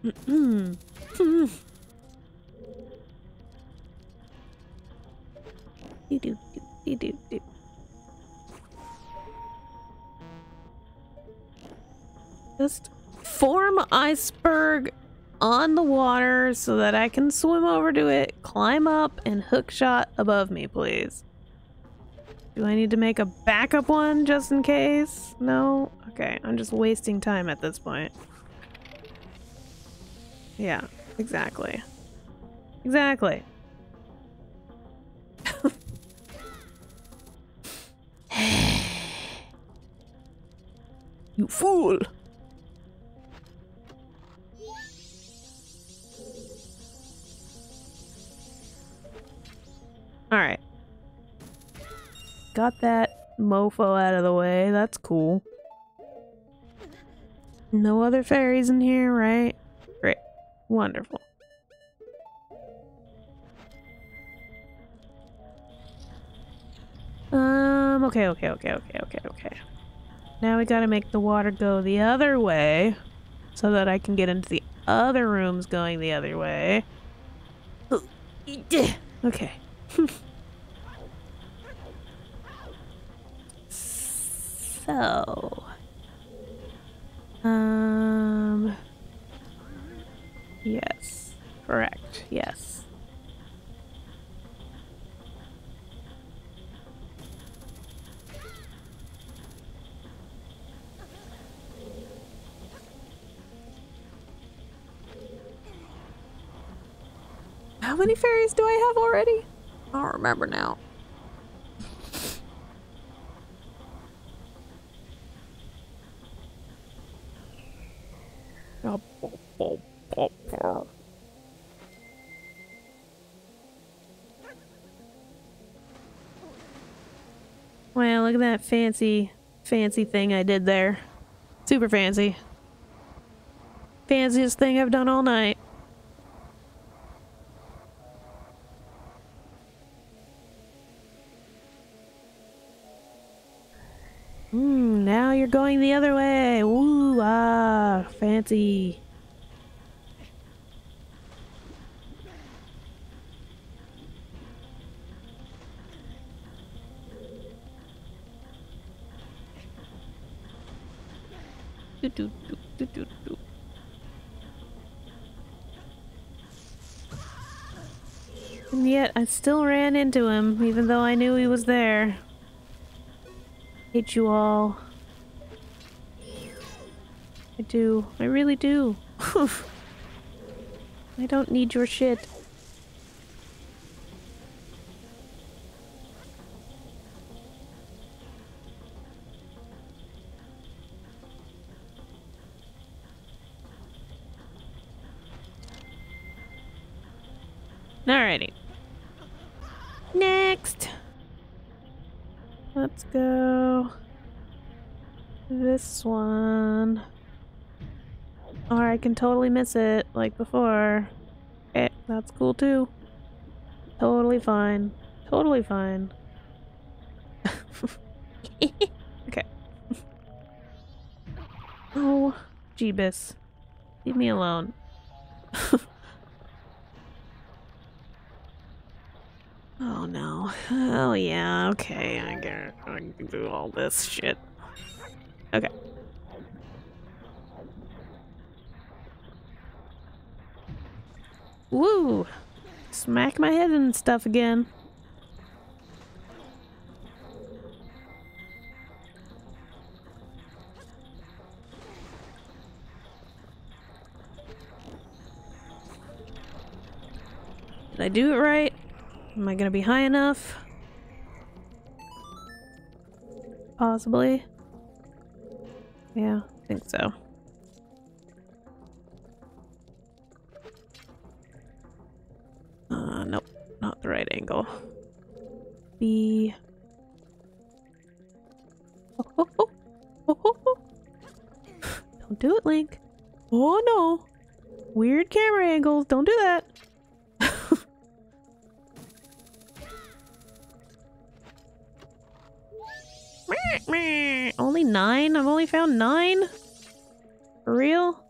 Speaker 1: Mm-mm. Do. Just form iceberg on the water so that I can swim over to it, climb up, and hookshot above me, please. Do I need to make a backup one just in case? No? Okay, I'm just wasting time at this point. Yeah, exactly. Exactly. You fool! got that mofo out of the way. That's cool. No other fairies in here, right? Great. Wonderful. Okay. Now we gotta make the water go the other way so that I can get into the other rooms going the other way. Okay. So... Yes. Correct. Yes. How many fairies do I have already? I don't remember now. Wow, look at that fancy thing I did there. Super fancy. Fanciest thing I've done all night. Now you're going the other way. Woo, ah, fancy. And yet, I still ran into him, even though I knew he was there. Hate you all. I do. I really do. I don't need your shit. Alrighty. Next! Let's go... this one. Or I can totally miss it, like before. Okay, that's cool too. Totally fine. Totally fine. Okay. Oh, Jeebus. Leave me alone. Oh no. Oh yeah, okay. I can do all this shit. Okay. Woo! Smack my head and stuff again. Did I do it right? Am I gonna be high enough? Possibly. Yeah, I think so. Nope. Not the right angle. B. Oh. Don't do it, Link. Oh no. Weird camera angles. Don't do that. Only 9? I've only found 9? For real?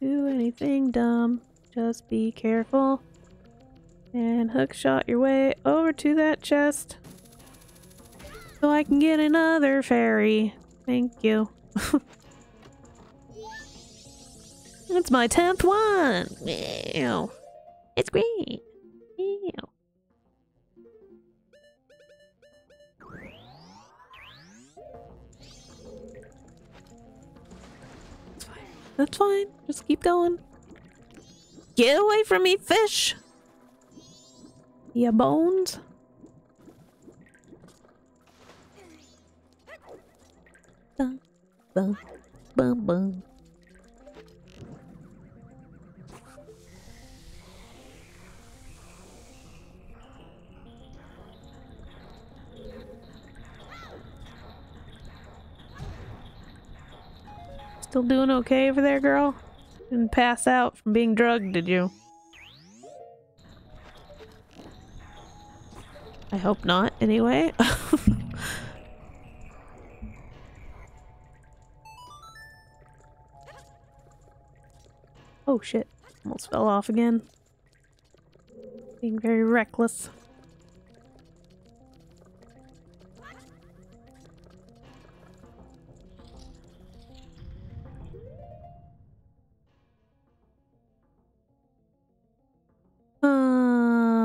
Speaker 1: Do anything dumb. Just be careful. And hookshot your way over to that chest. So I can get another fairy. Thank you. It's my 10th one! Ew. It's great! Ew. That's fine. That's fine. Just keep going. Get away from me, fish! Ya bones? Bum, bum, bum, bum. Still doing okay over there, girl? Didn't pass out from being drugged, did you? I hope not, anyway. Oh shit. Almost fell off again. Being very reckless.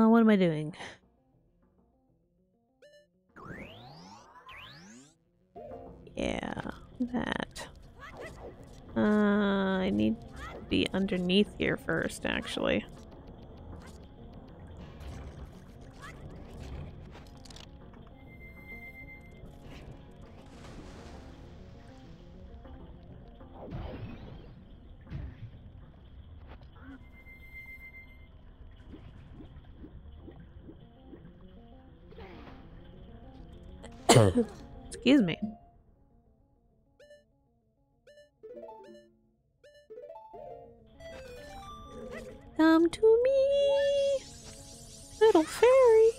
Speaker 1: What am I doing? Yeah, that. I need to be underneath here first, actually. Excuse me. Come to me, little fairy.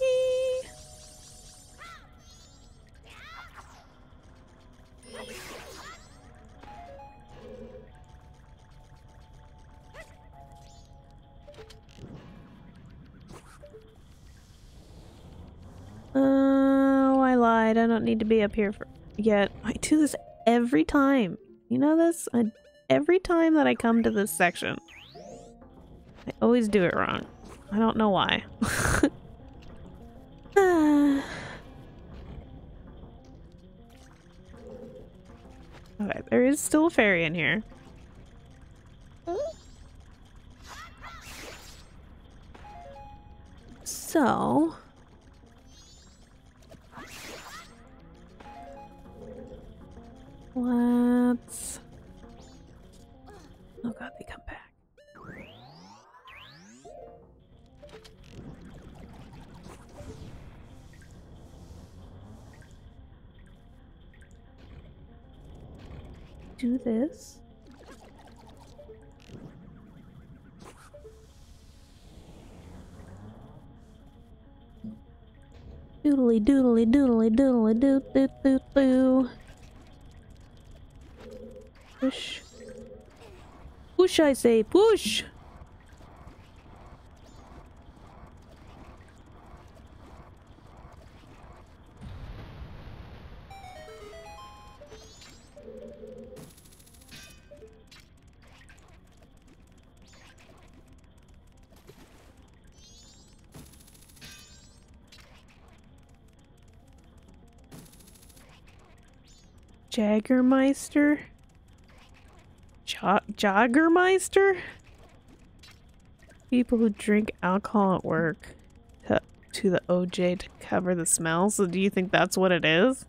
Speaker 1: Oh, I lied. I don't need to be up here yet. I do this every time. You know this? Every time that I come to this section, I always do it wrong. I don't know why. Okay, there is still a fairy in here. So... let's... oh god, they come back. Do this. Doodly doodly doodly doodly doo doo doo doo. Push. Push, I say, push! Jaggermeister? Jaggermeister? People who drink alcohol at work to the OJ to cover the smell. So do you think that's what it is?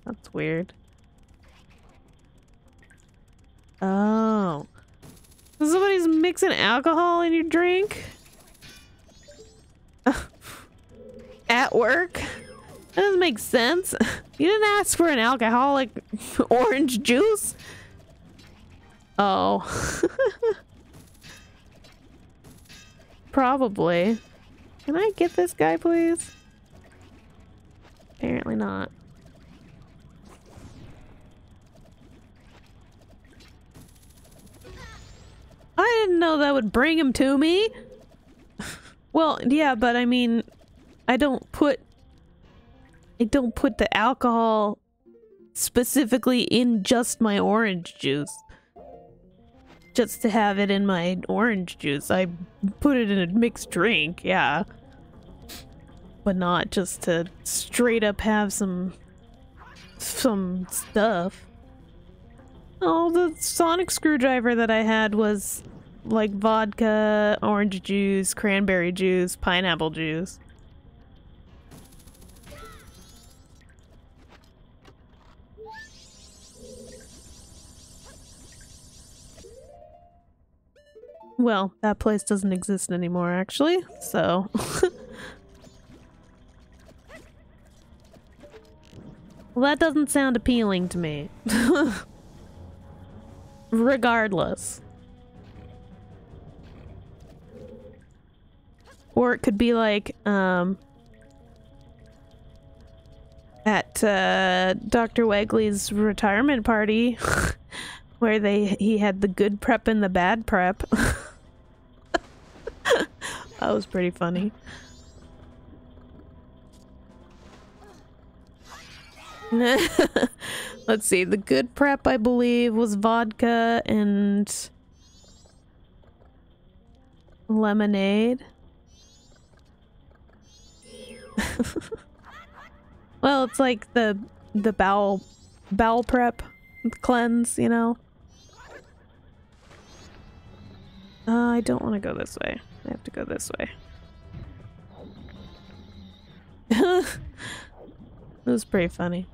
Speaker 1: That's weird. Oh. So somebody's mixing alcohol in your drink? At work? That doesn't make sense. You didn't ask for an alcoholic orange juice? Oh. Probably. Can I get this guy, please? Apparently not. I didn't know that would bring him to me. Well, yeah, but I mean, I don't put the alcohol specifically in just my orange juice. Just to have it in my orange juice. I put it in a mixed drink, yeah. But not just to straight up have some stuff. Oh, the sonic screwdriver that I had was like vodka, orange juice, cranberry juice, pineapple juice. Well, that place doesn't exist anymore, actually, so... Well, that doesn't sound appealing to me. Regardless. Or it could be like, at Dr. Wegley's retirement party, where he had the good prep and the bad prep. That was pretty funny. Let's see, the good prep, I believe, was vodka and lemonade. Well, it's like the bowel prep cleanse, you know. I don't want to go this way. I have to go this way. It was pretty funny.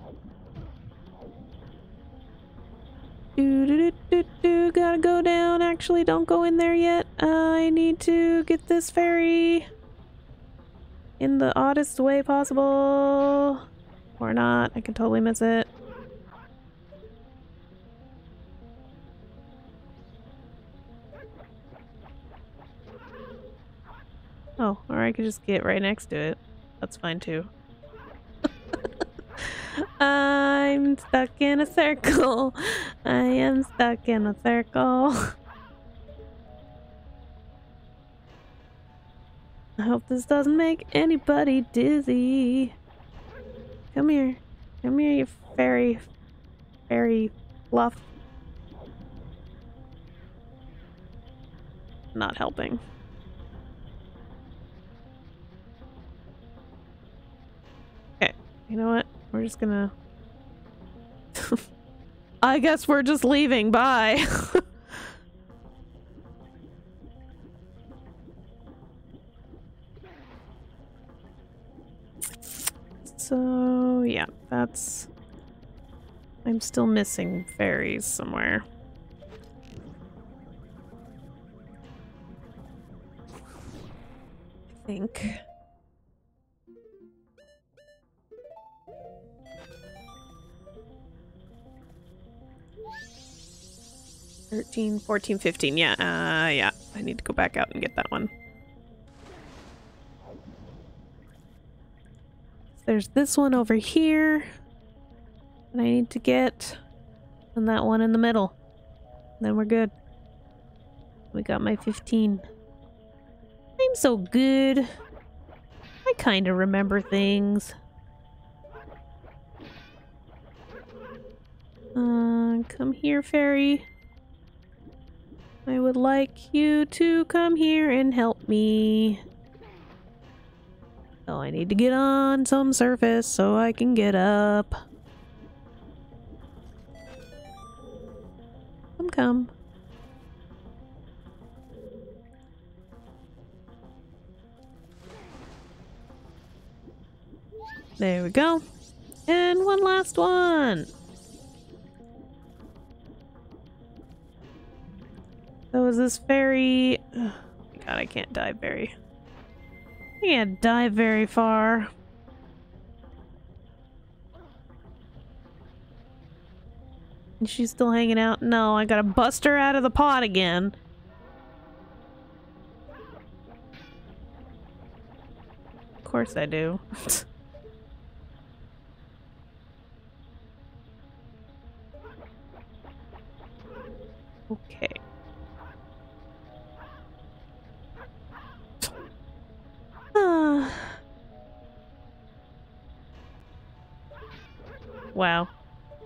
Speaker 1: Gotta go down. Actually, don't go in there yet. I need to get this ferry in the oddest way possible. Or not. I can totally miss it. Oh, or I could just get right next to it. That's fine too. I'm stuck in a circle. I am stuck in a circle. I hope this doesn't make anybody dizzy. Come here. Come here, you fairy fluff. Not helping. Okay, you know what? We're just gonna... I guess we're just leaving. Bye. So, yeah, that's... I'm still missing fairies somewhere. I think. 13, 14, 15. Yeah, yeah. I need to go back out and get that one. There's this one over here that I need to get, and that one in the middle. Then we're good. We got my 15. I'm so good. I kind of remember things. Come here, fairy. I would like you to come here and help me. Oh, I need to get on some surface so I can get up. Come. There we go. And one last one. So is this fairy... Oh my god, I can't dive very... I can't dive very far. And she's still hanging out? No, I gotta bust her out of the pot again. Of course I do. Okay. Wow.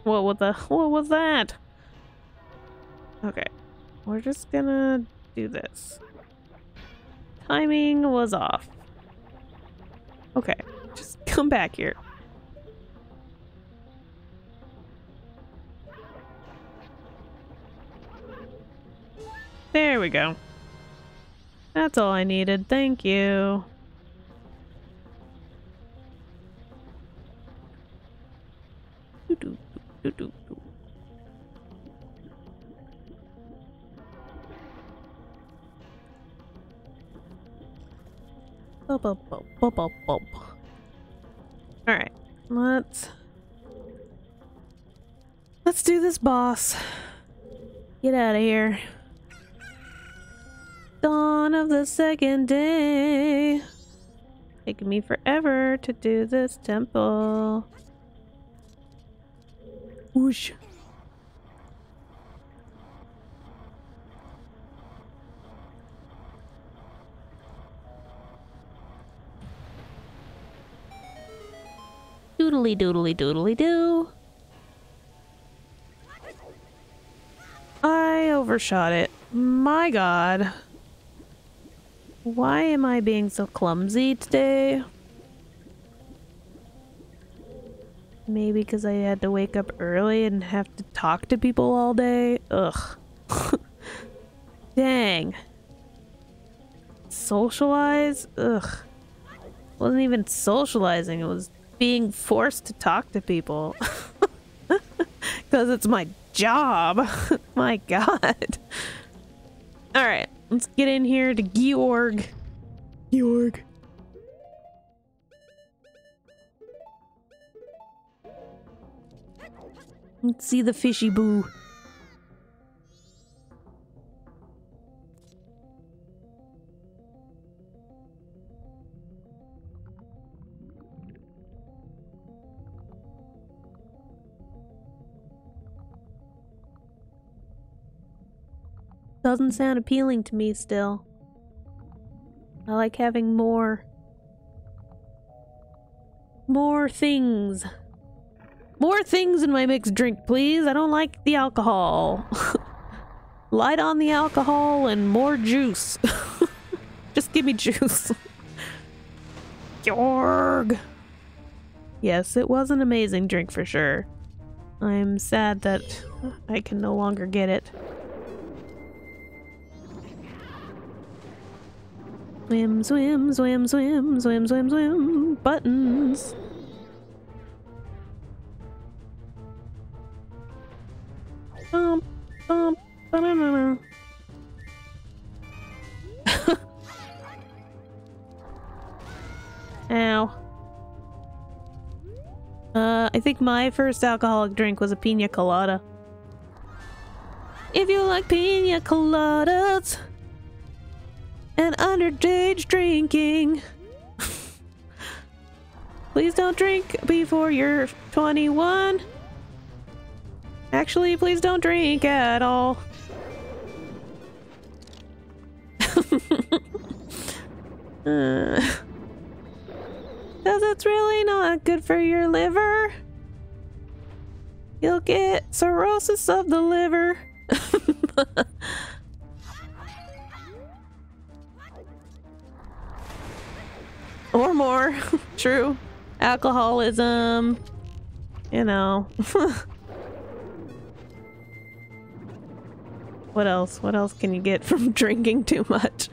Speaker 1: What was that? Okay. We're just gonna do this. Timing was off. Okay. Just come back here. There we go. That's all I needed. Thank you. Alright, let's Let's do this, boss. Get out of here. Dawn of the second day. Taking me forever to do this temple. Whoosh. Doodly doodly doodly doo. I overshot it. My god. Why am I being so clumsy today? Maybe because I had to wake up early and have to talk to people all day? Ugh. Dang. Socialize? Ugh. Wasn't even socializing, it was being forced to talk to people. Because it's my job. My god. Alright, let's get in here to Georg. Georg. Let's see the fishy boo. Doesn't sound appealing to me still. I like having more things. More things in my mixed drink, please. I don't like the alcohol. Light on the alcohol and more juice. Just give me juice. Georg. Yes, it was an amazing drink for sure. I'm sad that I can no longer get it. Swim, swim, swim, swim, swim, swim, swim. Buttons. Bump, bump, banana. Ow. I think my first alcoholic drink was a pina colada. If you like pina coladas and underage drinking, please don't drink before you're 21. Actually, please don't drink at all. Cause it's really not good for your liver. You'll get cirrhosis of the liver. Or more. True. Alcoholism. You know. What else? What else can you get from drinking too much?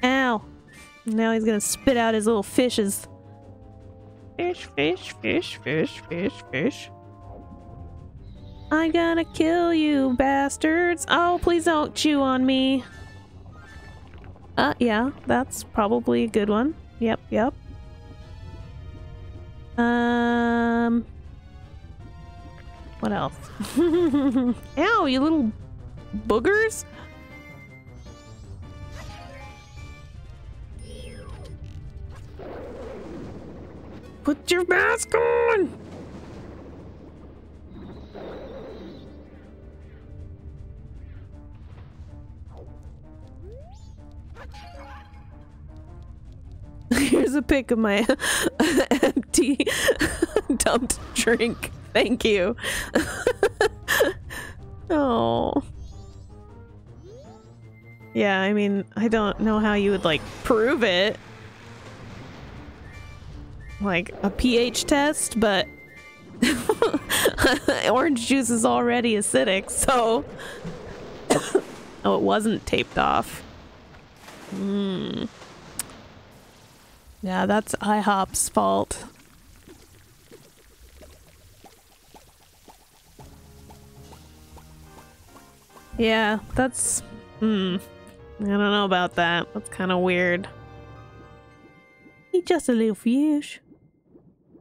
Speaker 1: Ow. Now he's gonna spit out his little fishes. Fish, fish, fish, fish, fish, fish. I'm gonna kill you, bastards. Oh, please don't chew on me. Yeah, that's probably a good one. Yep, yep. What else? Ow, you little boogers. Put your mask on! Here's a pic of my empty dumped drink. Thank you. Oh. Yeah, I mean, I don't know how you would, like, prove it. Like, a pH test, but orange juice is already acidic, so... Oh, it wasn't taped off. Yeah, that's IHOP's fault. Yeah, that's... I don't know about that. That's kind of weird. He's just a little fish.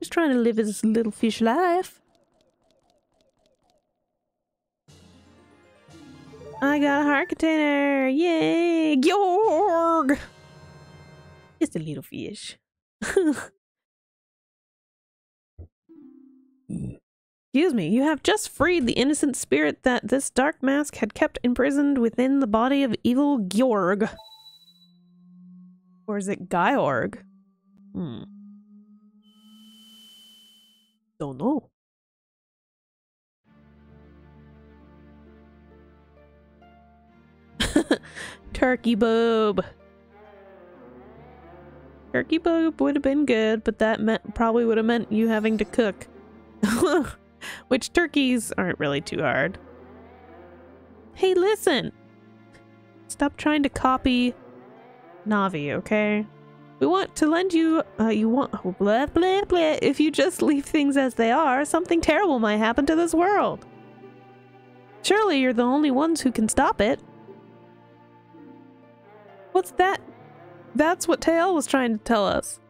Speaker 1: Just trying to live his little fish life. I got a heart container! Yay! Georg! Just a little fish. Excuse me, you have just freed the innocent spirit that this dark mask had kept imprisoned within the body of evil Georg. Or is it Georg? Don't know. Turkey boob. Turkey boob would have been good, but that probably would have meant you having to cook. Which turkeys aren't really too hard. Hey, listen! Stop trying to copy Navi, okay? We want to lend you, blah, blah, blah. If you just leave things as they are, something terrible might happen to this world. Surely you're the only ones who can stop it. What's that? That's what Tail was trying to tell us.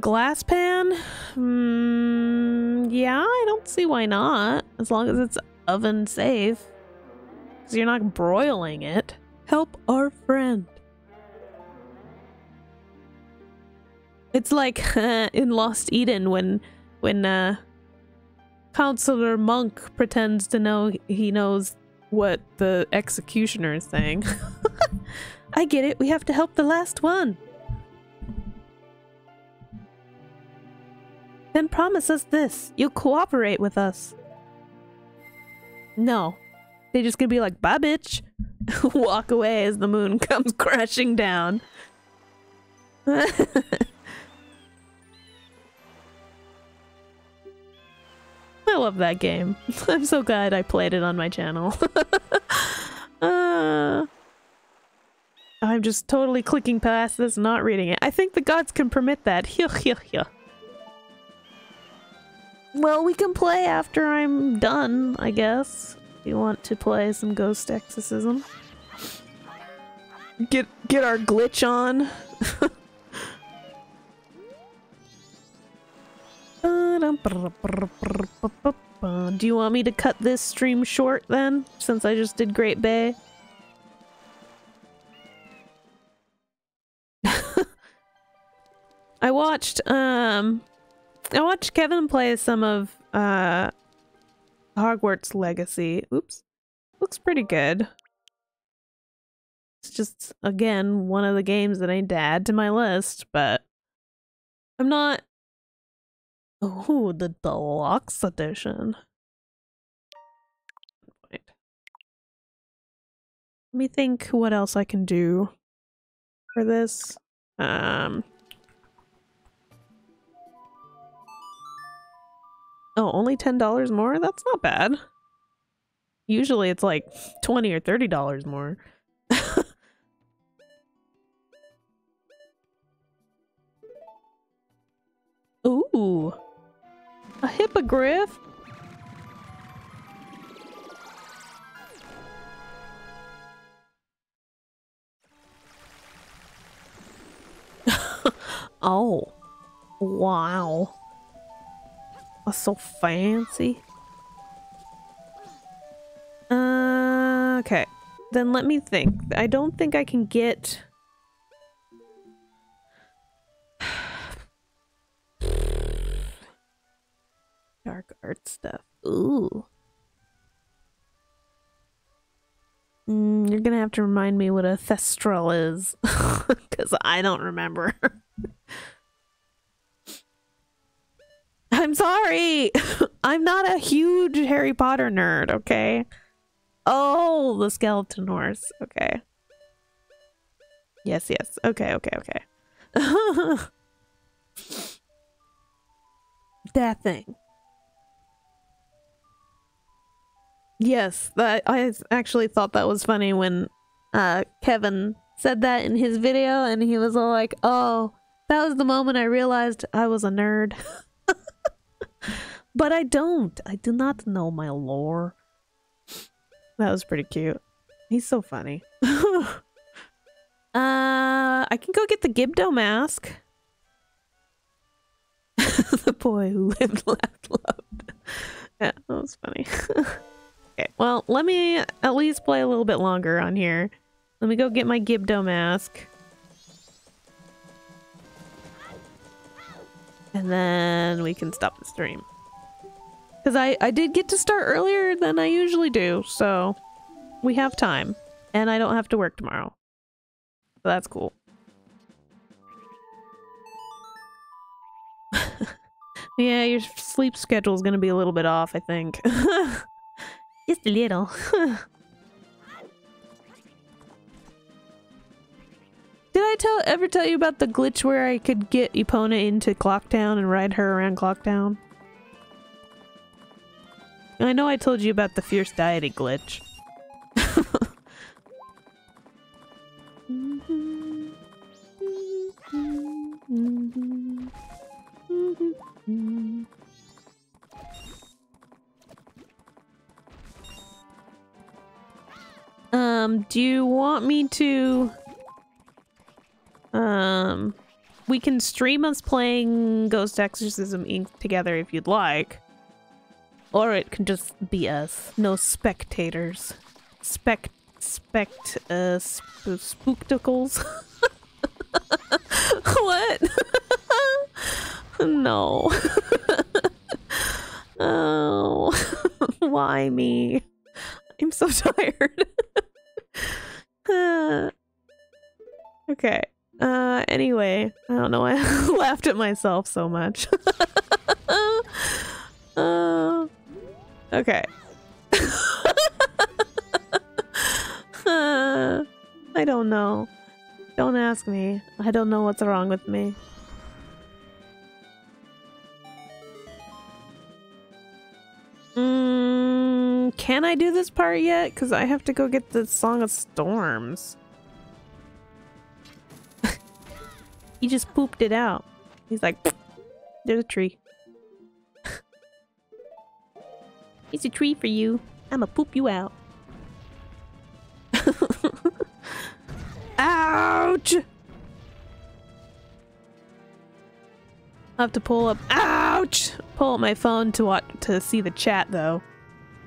Speaker 1: Glass pan? Yeah, I don't see why not. As long as it's oven safe. Because you're not broiling it. Help our friend. It's like in Lost Eden when Counselor Monk pretends to know he knows what the executioner is saying. I get it. We have to help the last one. Then promise us this. You'll cooperate with us. No. They just gonna be like, bye bitch. Walk away as the moon comes crashing down. I love that game. I'm so glad I played it on my channel. I'm just totally clicking past this, not reading it. I think the gods can permit that. Well, we can play after I'm done, I guess. If you want to play some Ghost Exorcism. Get our glitch on. Do you want me to cut this stream short then, since I just did Great Bay? I watched Kevin play some of Hogwarts Legacy. Oops. Looks pretty good. It's just, again, one of the games that I need to add to my list, but I'm not... Oh, the deluxe edition. Wait. Let me think what else I can do for this. Oh, only $10 more? That's not bad. Usually it's like $20 or $30 more. Ooh. A hippogriff? Oh. Wow. That's so fancy. Okay. Then let me think. I don't think I can get... dark art stuff. Ooh. You're gonna have to remind me what a thestral is. Because I don't remember. I'm sorry! I'm not a huge Harry Potter nerd, okay? Oh, the skeleton horse. Okay. Yes, yes. Okay, okay, okay. That thing. Yes, I actually thought that was funny when Kevin said that in his video, and he was all like, oh, that was the moment I realized I was a nerd. But I do not know my lore. That was pretty cute. He's so funny. I can go get the Gibdo mask. The boy who lived, laughed, loved. Yeah, that was funny. Okay, well, let me at least play a little bit longer on here. Let me go get my Gibdo mask. And then we can stop the stream. Because I did get to start earlier than I usually do, so we have time. And I don't have to work tomorrow. So that's cool. Yeah, your sleep schedule is going to be a little bit off, I think. Just a little. Did I ever tell you about the glitch where I could get Epona into Clocktown and ride her around Clocktown? I know I told you about the fierce deity glitch. Do you want me to... we can stream us playing Ghost Exorcism Inc. together if you'd like. Or it can just be us. No spectators. Spookticles? What? No. Oh. Why me? I'm so tired. Okay. Anyway, I don't know why I laughed at myself so much. Okay. I don't know. Don't ask me. I don't know what's wrong with me. Can I do this part yet? Because I have to go get the Song of Storms. He just pooped it out. He's like, there's a tree. It's a tree for you. I'ma poop you out. Ouch! I have to pull up. Ouch! Pull up my phone to see the chat though.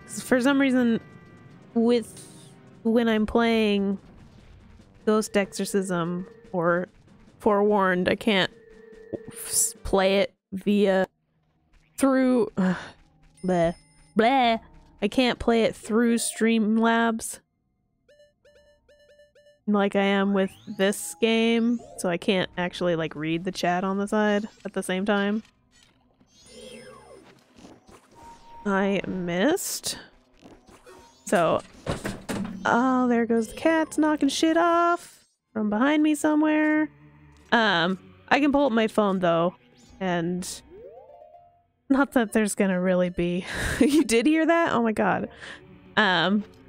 Speaker 1: 'Cause for some reason, when I'm playing Ghost Exorcism or Forewarned, I can't play it through. Bleh. Bleh. I can't play it through Streamlabs like I am with this game, so I can't actually like read the chat on the side at the same time. I missed. So, oh, there goes the cat's knocking shit off from behind me somewhere. I can pull up my phone though, and not that there's gonna really be. You did hear that? Oh my god.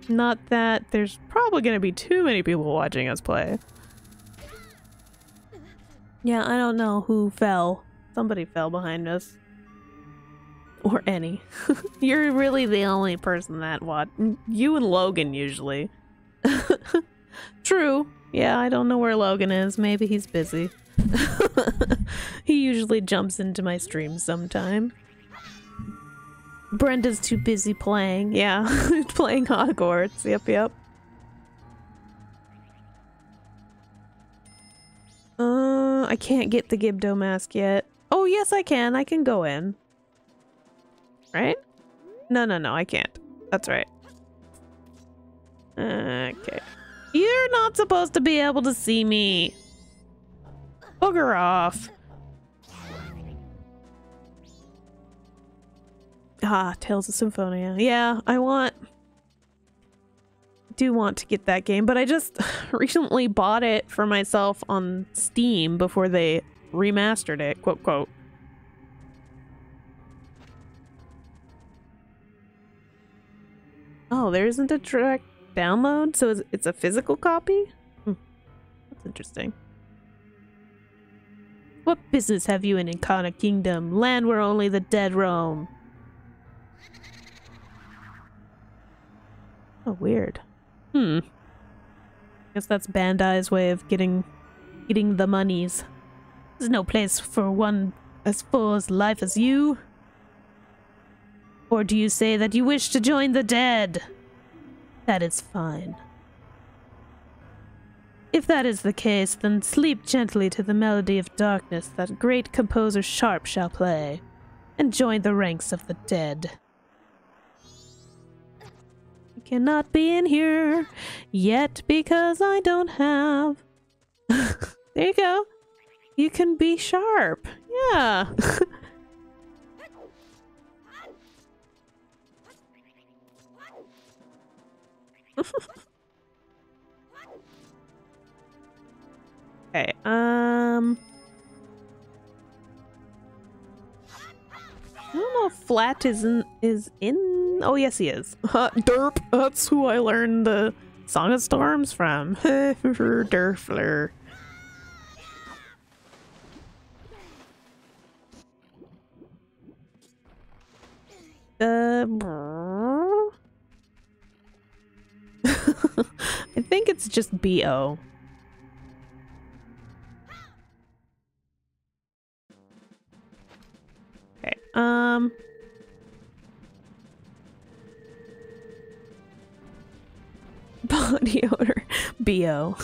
Speaker 1: Not that there's probably gonna be too many people watching us play. Yeah, I don't know who fell. Somebody fell behind us. Or any. You're really the only person that watched. You and Logan usually. True. Yeah, I don't know where Logan is. Maybe he's busy. He usually jumps into my streams sometime. Brenda's too busy playing. Yeah, playing Hogwarts. Yep, yep. I can't get the Gibdo mask yet. Oh, yes, I can. I can go in. Right? No, I can't. That's right. Okay. You're not supposed to be able to see me. Booger off. Ah, Tales of Symphonia. Yeah, I do want to get that game, but I just recently bought it for myself on Steam before they remastered it, quote, quote. Oh, there isn't a direct download, so it's a physical copy? That's interesting. What business have you in Nakano Kingdom, land where only the dead roam? Oh, weird. Guess that's Bandai's way of getting the monies. There's no place for one as full as life as you? Or do you say that you wish to join the dead? That is fine. If that is the case, then sleep gently to the melody of darkness that great composer Sharp shall play, and join the ranks of the dead. I cannot be in here yet because I don't have... There you go. You can be Sharp. Yeah. Okay, I don't know if Flat is in... Oh, yes, he is. Derp, that's who I learned the Song of Storms from. Derfler. I think it's just B.O. Okay, body odor. B.O.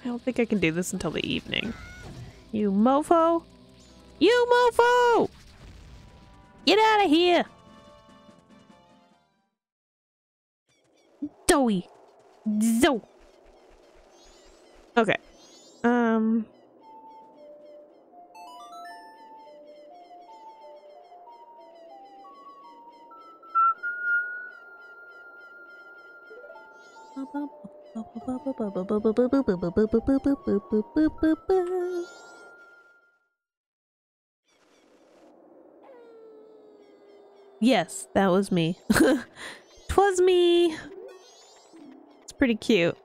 Speaker 1: I don't think I can do this until the evening. You mofo! You mofo! Get out of here! Doughy! Zo! Okay. Yes, that was me. 'Twas me! It's pretty cute.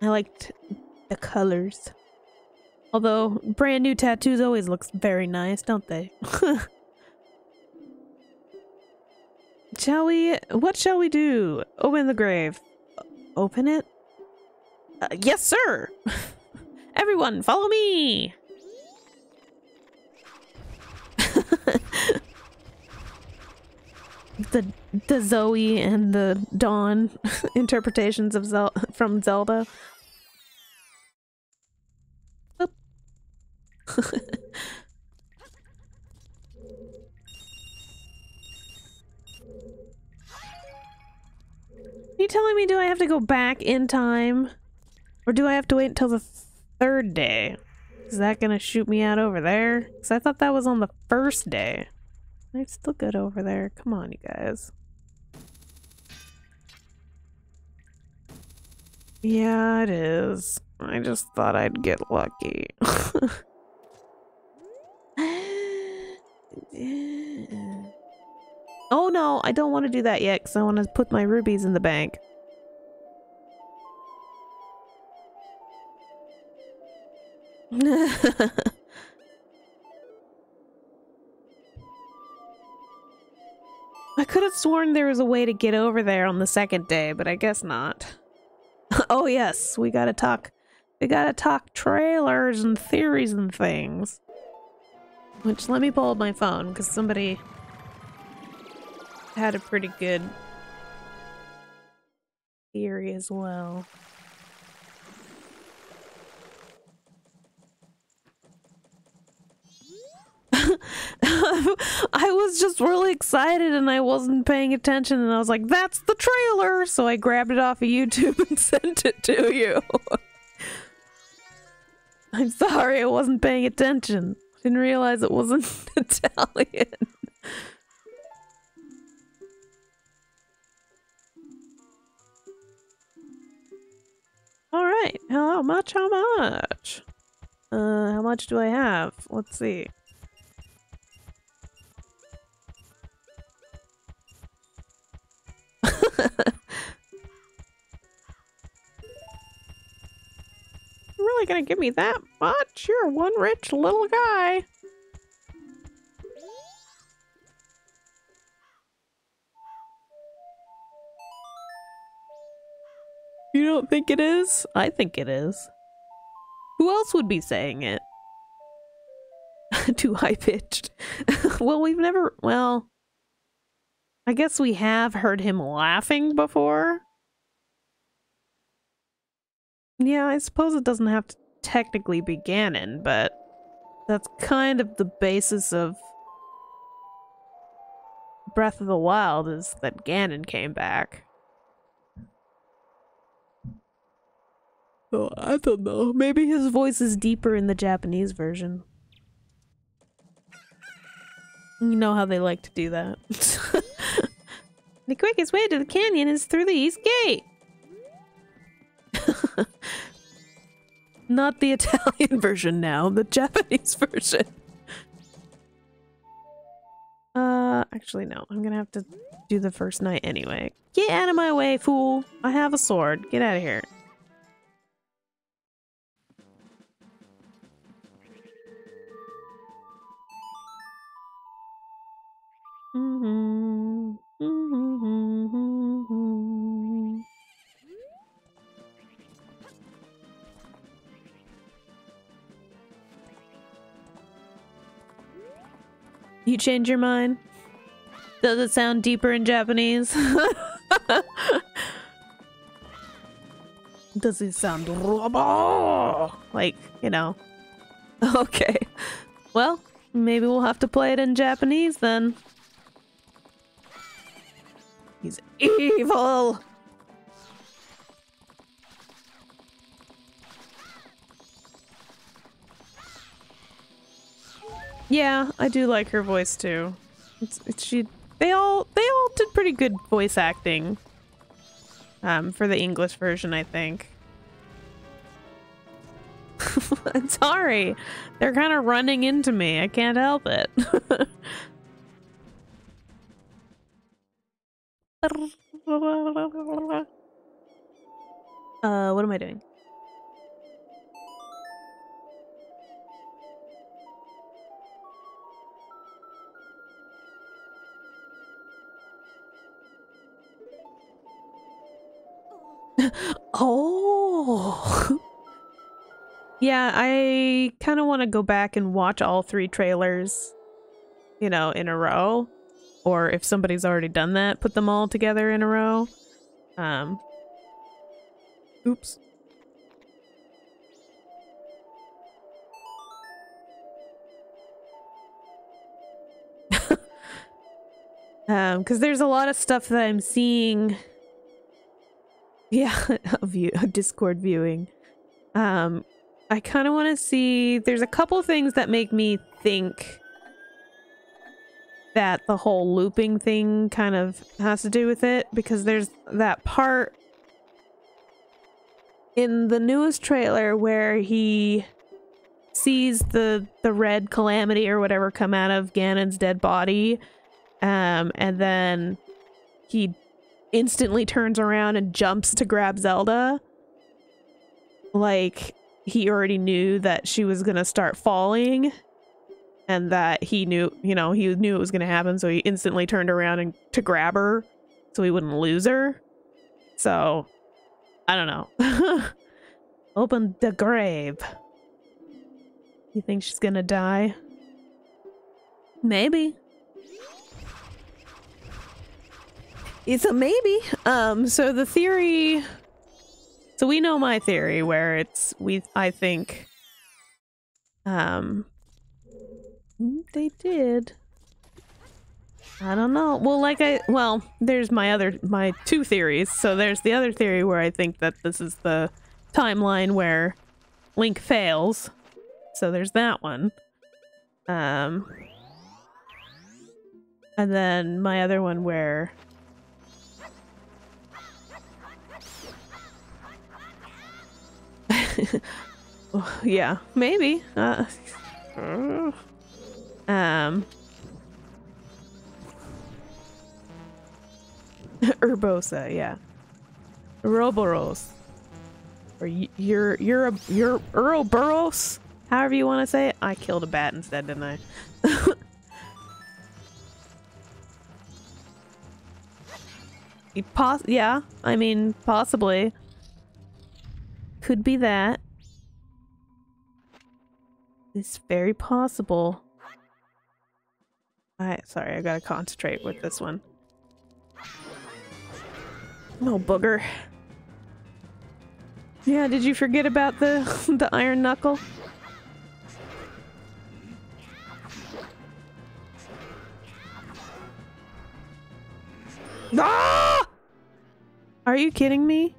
Speaker 1: I liked the colors. Although, brand new tattoos always looks very nice, don't they? What shall we do? Open the grave. Open it? Yes, sir! Everyone, follow me! the Zoe and the Dawn interpretations of from Zelda. Oop. Are you telling me, do I have to go back in time? Or do I have to wait until the third day? Is that gonna shoot me out over there? Because I thought that was on the first day. It's still good over there. Come on, you guys. Yeah, it is. I just thought I'd get lucky. Oh no, I don't want to do that yet because I want to put my rubies in the bank. I could have sworn there was a way to get over there on the second day, but I guess not. Oh yes, we gotta talk trailers and theories and things. Which, let me pull up my phone, because somebody had a pretty good theory as well. I was just really excited and I wasn't paying attention and I was like, that's the trailer! So I grabbed it off of YouTube and sent it to you. I'm sorry, I wasn't paying attention. Didn't realize it wasn't Italian. Alright, how much? How much? How much do I have? Let's see. really gonna give me that much? You're one rich little guy. You don't think it is? I think it is. Who else would be saying it? Too high-pitched. Well, we've never... Well... I guess we have heard him laughing before. Yeah, I suppose it doesn't have to technically be Ganon, but that's kind of the basis of Breath of the Wild, is that Ganon came back. Oh, I don't know. Maybe his voice is deeper in the Japanese version. You know how they like to do that. The quickest way to the canyon is through the East Gate! Not the Italian version now, the Japanese version. Actually no, I'm gonna have to do the first night anyway. Get out of my way, fool! I have a sword. Get out of here. You change your mind? Does it sound deeper in Japanese? Does it sound like, you know? Okay. Well, maybe we'll have to play it in Japanese then. He's evil! Yeah, I do like her voice too. They all did pretty good voice acting. For the English version, I think. I'm sorry. They're kind of running into me. I can't help it. What am I doing? Oh. Yeah, I kind of want to go back and watch all 3 trailers, you know, in a row. Or if somebody's already done that, put them all together in a row. Oops. Because there's a lot of stuff that I'm seeing. Yeah, a Discord viewing. I kind of want to see. There's a couple things that make me think that the whole looping thing kind of has to do with it, because there's that part in the newest trailer where he sees the red calamity or whatever come out of Ganon's dead body, and then he instantly turns around and jumps to grab Zelda. Like, he already knew that she was gonna start falling, and that he knew, you know, he knew it was gonna happen, so he instantly turned around and to grab her so he wouldn't lose her. So, I don't know. Open the grave. You think she's gonna die? Maybe. It's a maybe. So the theory... So we know my theory where it's... I think... They did. I don't know. Well, there's my 2 theories. So there's the other theory where I think that this is the timeline where Link fails. So there's that one. And then my other one where... yeah, maybe. Urbosa, yeah. Ouroboros. Or you're Ouroboros, however you want to say it. I killed a bat instead, didn't I? Yeah, I mean, possibly. Could be that. It's very possible. Sorry, I gotta concentrate with this one. Oh, booger. Yeah, did you forget about the the iron knuckle? Ah! Are you kidding me?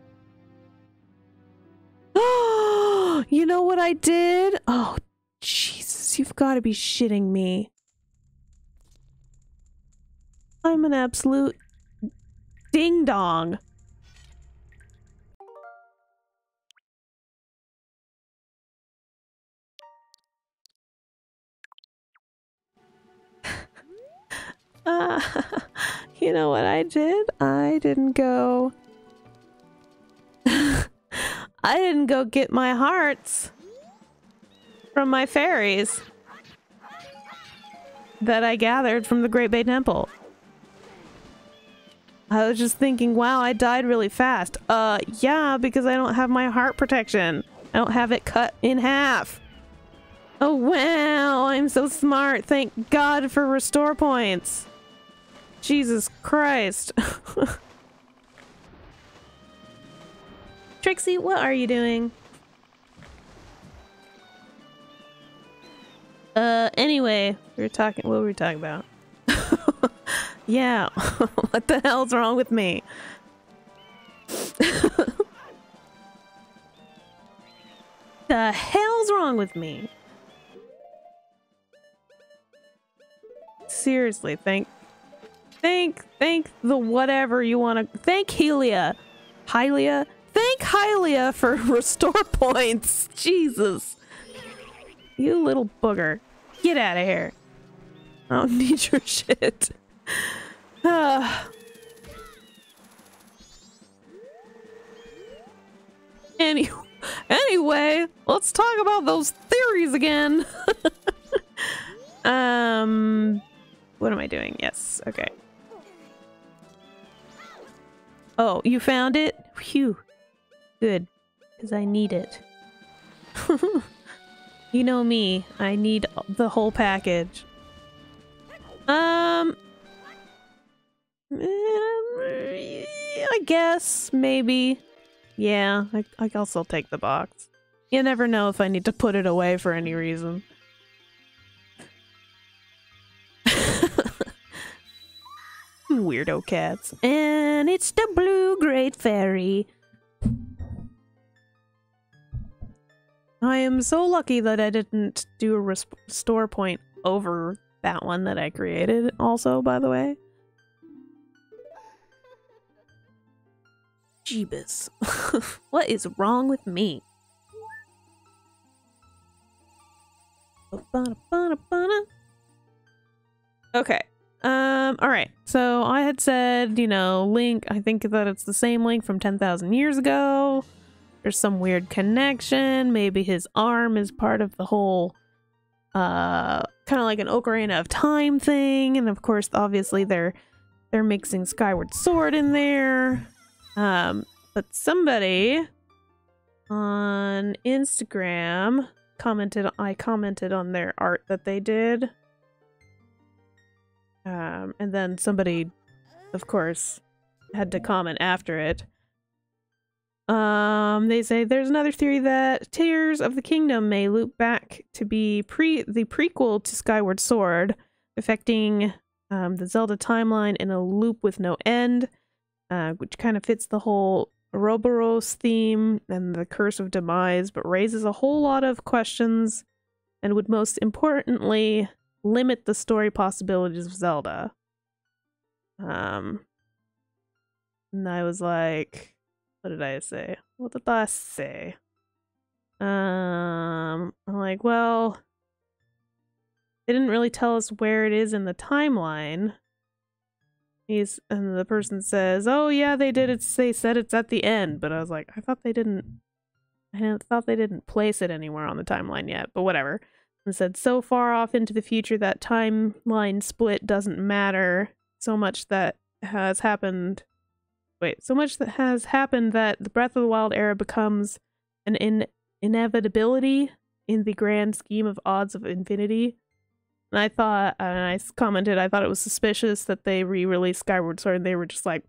Speaker 1: Oh, you know what I did? Oh, Jesus, you've got to be shitting me. I'm an absolute ding-dong. You know what I did? I didn't go... I didn't go get my hearts from my fairies that I gathered from the Great Bay Temple. I was just thinking, wow, I died really fast. Yeah, because I don't have my heart protection. I don't have it cut in half. Oh, wow, I'm so smart. Thank God for restore points. Jesus Christ. Trixie, what are you doing? Anyway, what were we talking about? Yeah, what the hell's wrong with me? The hell's wrong with me? Seriously, thank the whatever you want to thank Hylia. Thank Hylia for restore points. Jesus. You little booger. Get out of here. I don't need your shit. Anyway, let's talk about those theories again. What am I doing? Yes, okay. Oh, you found it? Phew. Good, because I need it. You know me, I need the whole package. I guess, maybe. Yeah, I guess I'll take the box. You never know if I need to put it away for any reason. Weirdo cats. And it's the Blue Great Fairy. I am so lucky that I didn't do a restore point over that one that I created also, by the way. Jeebus. What is wrong with me? Okay. Alright. So I had said, you know, Link, I think that it's the same Link from 10,000 years ago. There's some weird connection. Maybe his arm is part of the whole, kind of like an Ocarina of Time thing. And of course, obviously they're mixing Skyward Sword in there. But somebody on Instagram I commented on their art that they did. And then somebody, of course, had to comment after it. They say there's another theory that Tears of the Kingdom may loop back to be the prequel to Skyward Sword, affecting the Zelda timeline in a loop with no end, which kind of fits the whole Ouroboros theme and the Curse of Demise, but raises a whole lot of questions and would most importantly limit the story possibilities of Zelda. And I was like, what did I say? What did I say? I'm like, well, they didn't really tell us where it is in the timeline. And the person says, oh yeah, they did it. They said it's at the end, but I was like, I thought they didn't I thought they didn't place it anywhere on the timeline yet, but whatever. It said, so far off into the future that timeline split doesn't matter. So much that has happened. Wait, so much that has happened that the Breath of the Wild era becomes an inevitability in the grand scheme of odds of infinity. And I thought, and I commented, I thought it was suspicious that they re-released Skyward Sword and they were just like,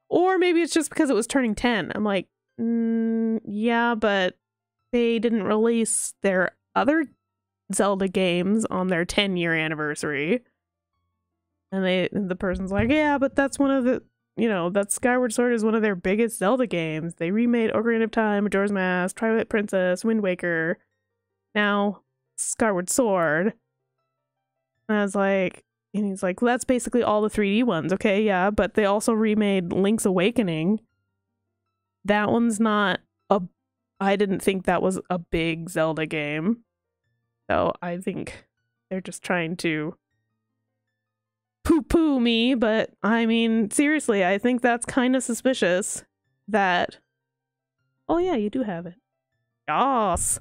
Speaker 1: or maybe it's just because it was turning 10. I'm like, yeah, but they didn't release their other Zelda games on their 10-year anniversary. And the person's like, yeah, but that's one of the, you know, that Skyward Sword is one of their biggest Zelda games. They remade Ocarina of Time, Majora's Mask, Twilight Princess, Wind Waker, now Skyward Sword. And I was like, and he's like, well, that's basically all the 3D ones. Okay, yeah, but they also remade Link's Awakening. That one's not a, I didn't think that was a big Zelda game. So I think they're just trying to poo-poo me, but I mean, seriously, I think that's kind of suspicious that, oh yeah, you do have it. Yas.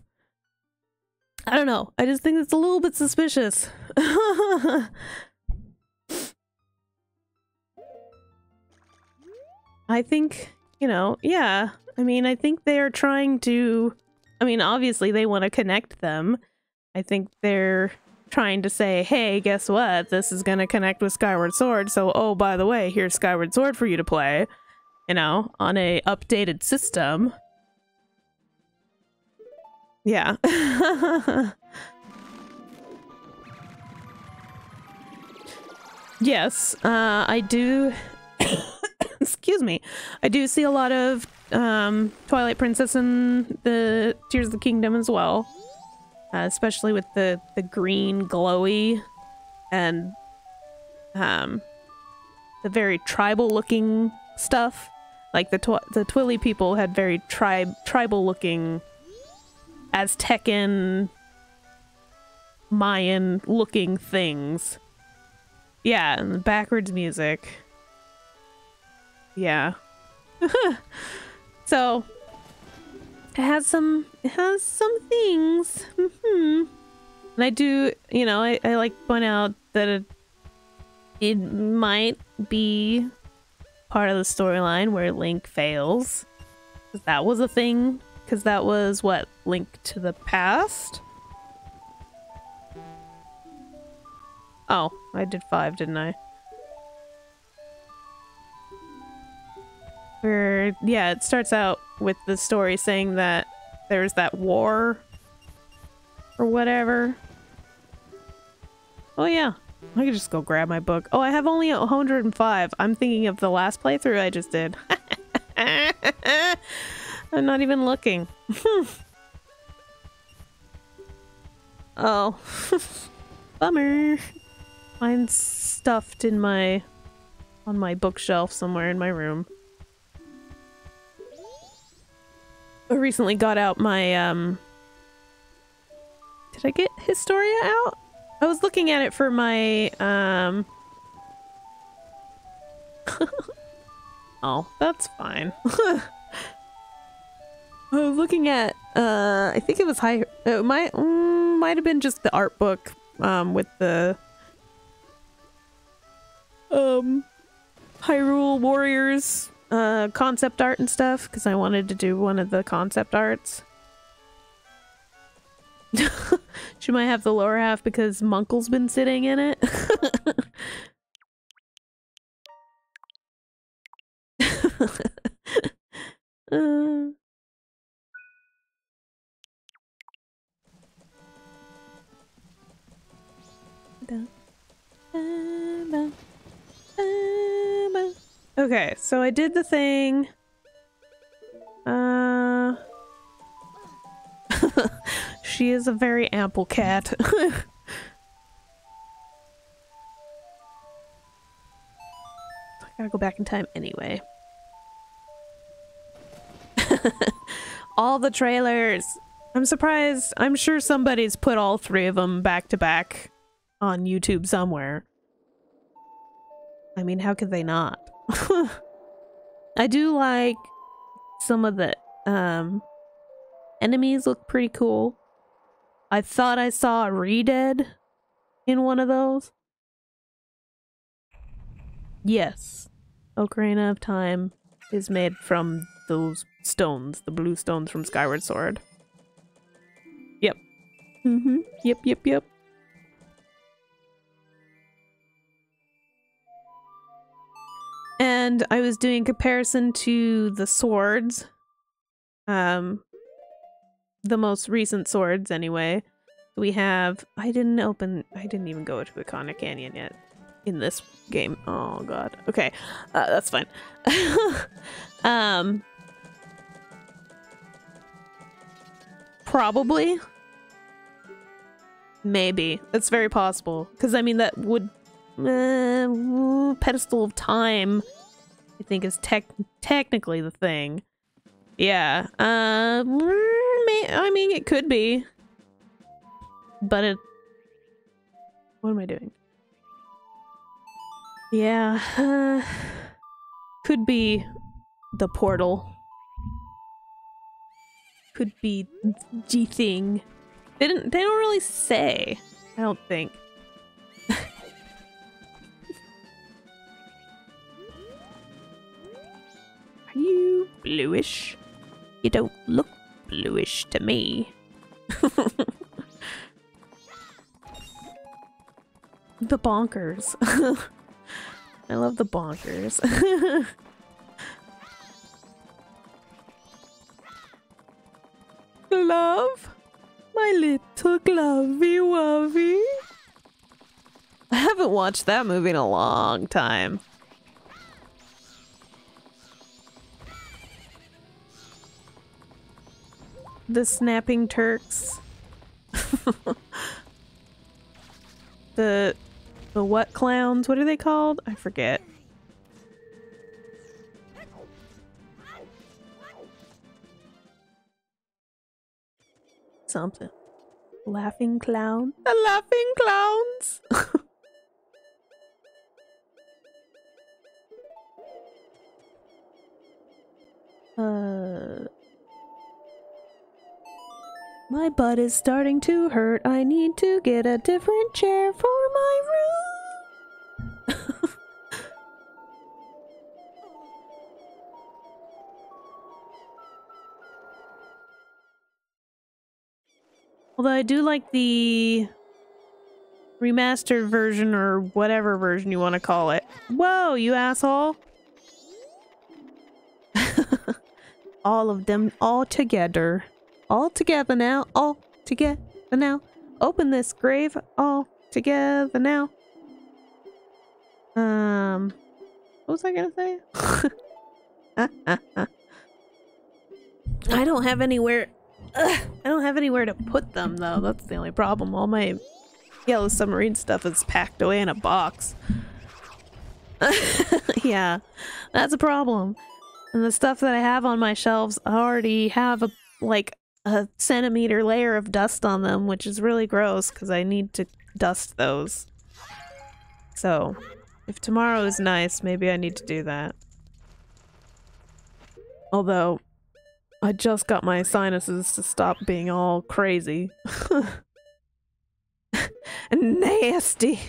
Speaker 1: I don't know. I just think it's a little bit suspicious. I think, you know, yeah. I mean, I think they're trying to, I mean, obviously they want to connect them. I think they're trying to say, hey, guess what? This is going to connect with Skyward Sword. So, oh, by the way, here's Skyward Sword for you to play, you know, on a updated system. Yeah. Yes, I do. Excuse me. I do see a lot of Twilight Princess and the Tears of the Kingdom as well. Especially with the green glowy and the very tribal looking stuff. Like the Twilly people had very tribal looking Aztecan Mayan looking things. Yeah, and the backwards music. Yeah. So it has some things. And I do, you know, I like to point out that it might be part of the storyline where Link fails. 'Cause that was a thing. Because that was, what, Link to the Past? Oh, I did 5, didn't I? Where, yeah, it starts out with the story saying that there's that war or whatever. Oh yeah, I could just go grab my book. Oh, I have only 105. I'm thinking of the last playthrough I just did. I'm not even looking. Oh. Bummer. Mine's stuffed in on my bookshelf somewhere in my room. I recently got out my, did I get Historia out? I was looking at it for my, oh, that's fine. I was looking at, I think it was it might have been just the art book, with the, Hyrule Warriors, concept art and stuff, because I wanted to do one of the concept arts. She might have the lower half because Munkle's been sitting in it. Okay, so I did the thing. She is a very ample cat. I gotta go back in time anyway. All the trailers. I'm surprised. I'm sure somebody's put all 3 of them back to back on YouTube somewhere. I mean, how could they not? I do like some of the Enemies look pretty cool. I thought I saw a Redead in one of those. Yes. Ocarina of Time is made from those stones, the blue stones from Skyward Sword. Yep. Yep. And I was doing comparison to the swords. The most recent swords anyway. We have I didn't even go to Ikana Canyon yet in this game. Oh god. Okay. That's fine. Probably. Maybe. It's very possible. Because I mean that would Pedestal of Time I think is technically the thing. Yeah. I mean it could be. But it... What am I doing? Yeah. Could be the portal. Could be G thing. They don't really say. I don't think. Are you bluish? You don't look bluish to me. The bonkers. I love the bonkers. Glove? My little glovey wovey. I haven't watched that movie in a long time. The Snapping Turks. The what clowns? What are they called? I forget. Something. Laughing clown? The laughing clowns! My butt is starting to hurt. I need to get a different chair for my room. Although I do like the remastered version or whatever version you want to call it. Whoa, you asshole! All of them all together. All together now. All together now. Open this grave. All together now. What was I gonna say? I don't have anywhere. I don't have anywhere to put them though. That's the only problem. All my Yellow Submarine stuff is packed away in a box. Yeah, that's a problem. And the stuff that I have on my shelves already have a centimeter layer of dust on them, which is really gross because I need to dust those. So, if tomorrow is nice, maybe I need to do that. Although, I just got my sinuses to stop being all crazy. Nasty!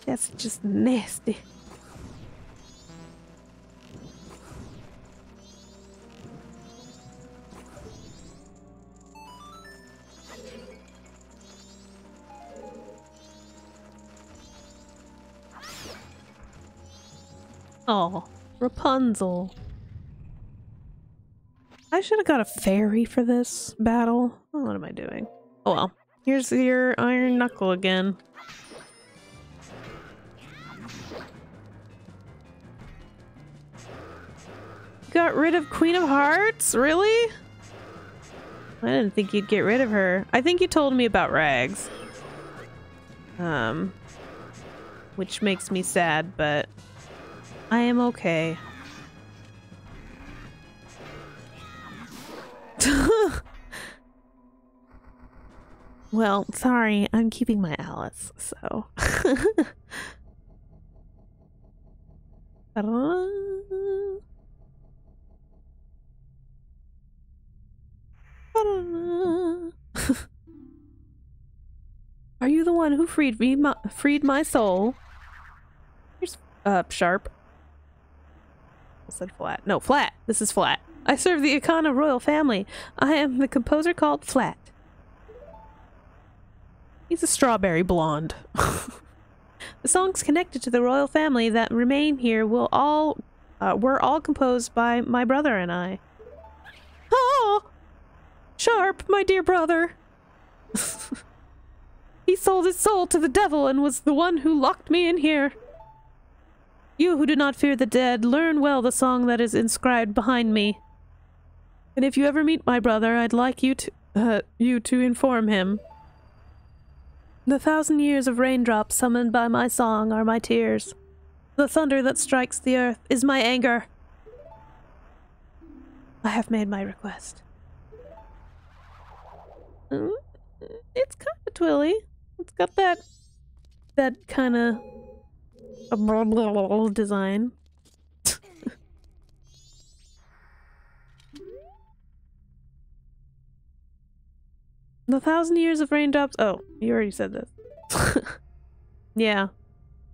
Speaker 1: That's just nasty. Oh, Rapunzel. I should have got a fairy for this battle. Oh, what am I doing? Oh well. Here's your Iron Knuckle again. Got rid of Queen of Hearts? Really? I didn't think you'd get rid of her. I think you told me about Rags. Which makes me sad, but I am okay. Well, sorry, I'm keeping my Alice, so. Are you the one who freed me, freed my soul? Here's sharp. I said flat. No, flat. This is flat. I serve the Akana royal family. I am the composer called Flat. He's a strawberry blonde. The songs connected to the royal family that remain here were all composed by my brother and I. Oh! Sharp, my dear brother! He sold his soul to the devil and was the one who locked me in here. You who do not fear the dead, learn well the song that is inscribed behind me. And if you ever meet my brother, I'd like you to inform him. The 1,000 years of raindrops summoned by my song are my tears. The thunder that strikes the earth is my anger. I have made my request. It's kind of twilly. It's got that kind of design. The 1,000 years of raindrops. Oh, you already said this. Yeah,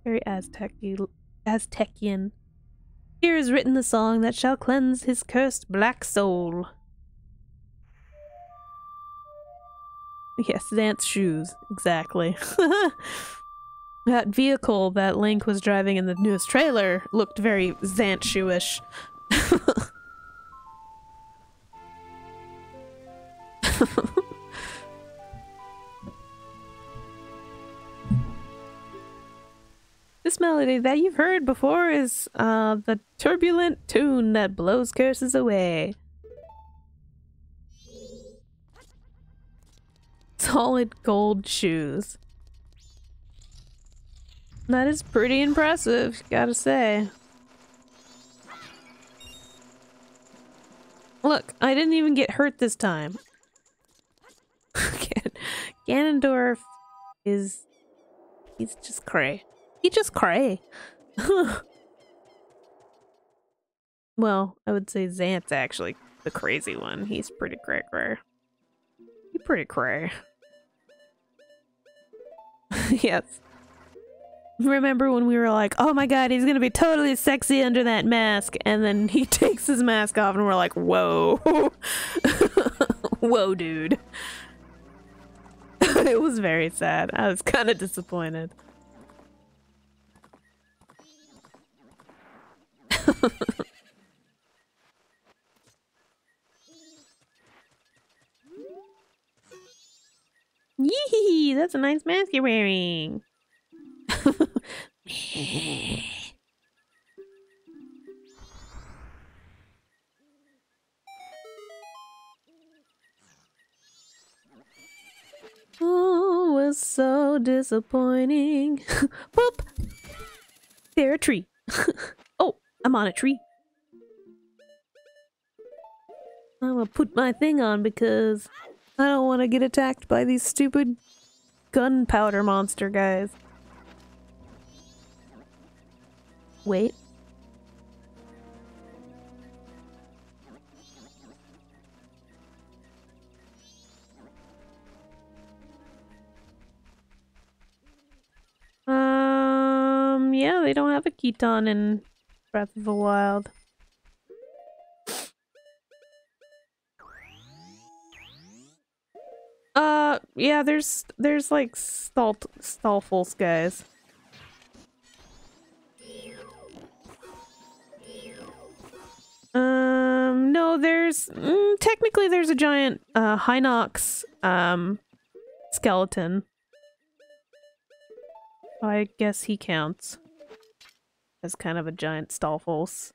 Speaker 1: very Aztecian. Here is written the song that shall cleanse his cursed black soul. Yes, Zant's shoes. Exactly. That vehicle that Link was driving in the newest trailer looked very Zant shoe-ish. This melody that you've heard before is the turbulent tune that blows curses away. Solid gold shoes. That is pretty impressive, gotta say. Look, I didn't even get hurt this time. Ganondorf is... he's just cray. He just cray. Well, I would say Zant's actually the crazy one. He's pretty cray. He's pretty cray. Yes. Remember when we were like, oh my god, he's gonna be totally sexy under that mask, and then he takes his mask off and we're like, whoa. Whoa, dude. It was very sad. I was kind of disappointed. Yee! That's a nice mask you're wearing. Oh, it was so disappointing. Boop! There, a tree. Oh, I'm on a tree. I'm gonna put my thing on because I don't want to get attacked by these stupid gunpowder monster guys. Wait. Yeah, they don't have a Keaton in Breath of the Wild. Yeah, there's like Stallful's guys. No, there's technically there's a giant Hinox skeleton. I guess he counts as kind of a giant Stallful's.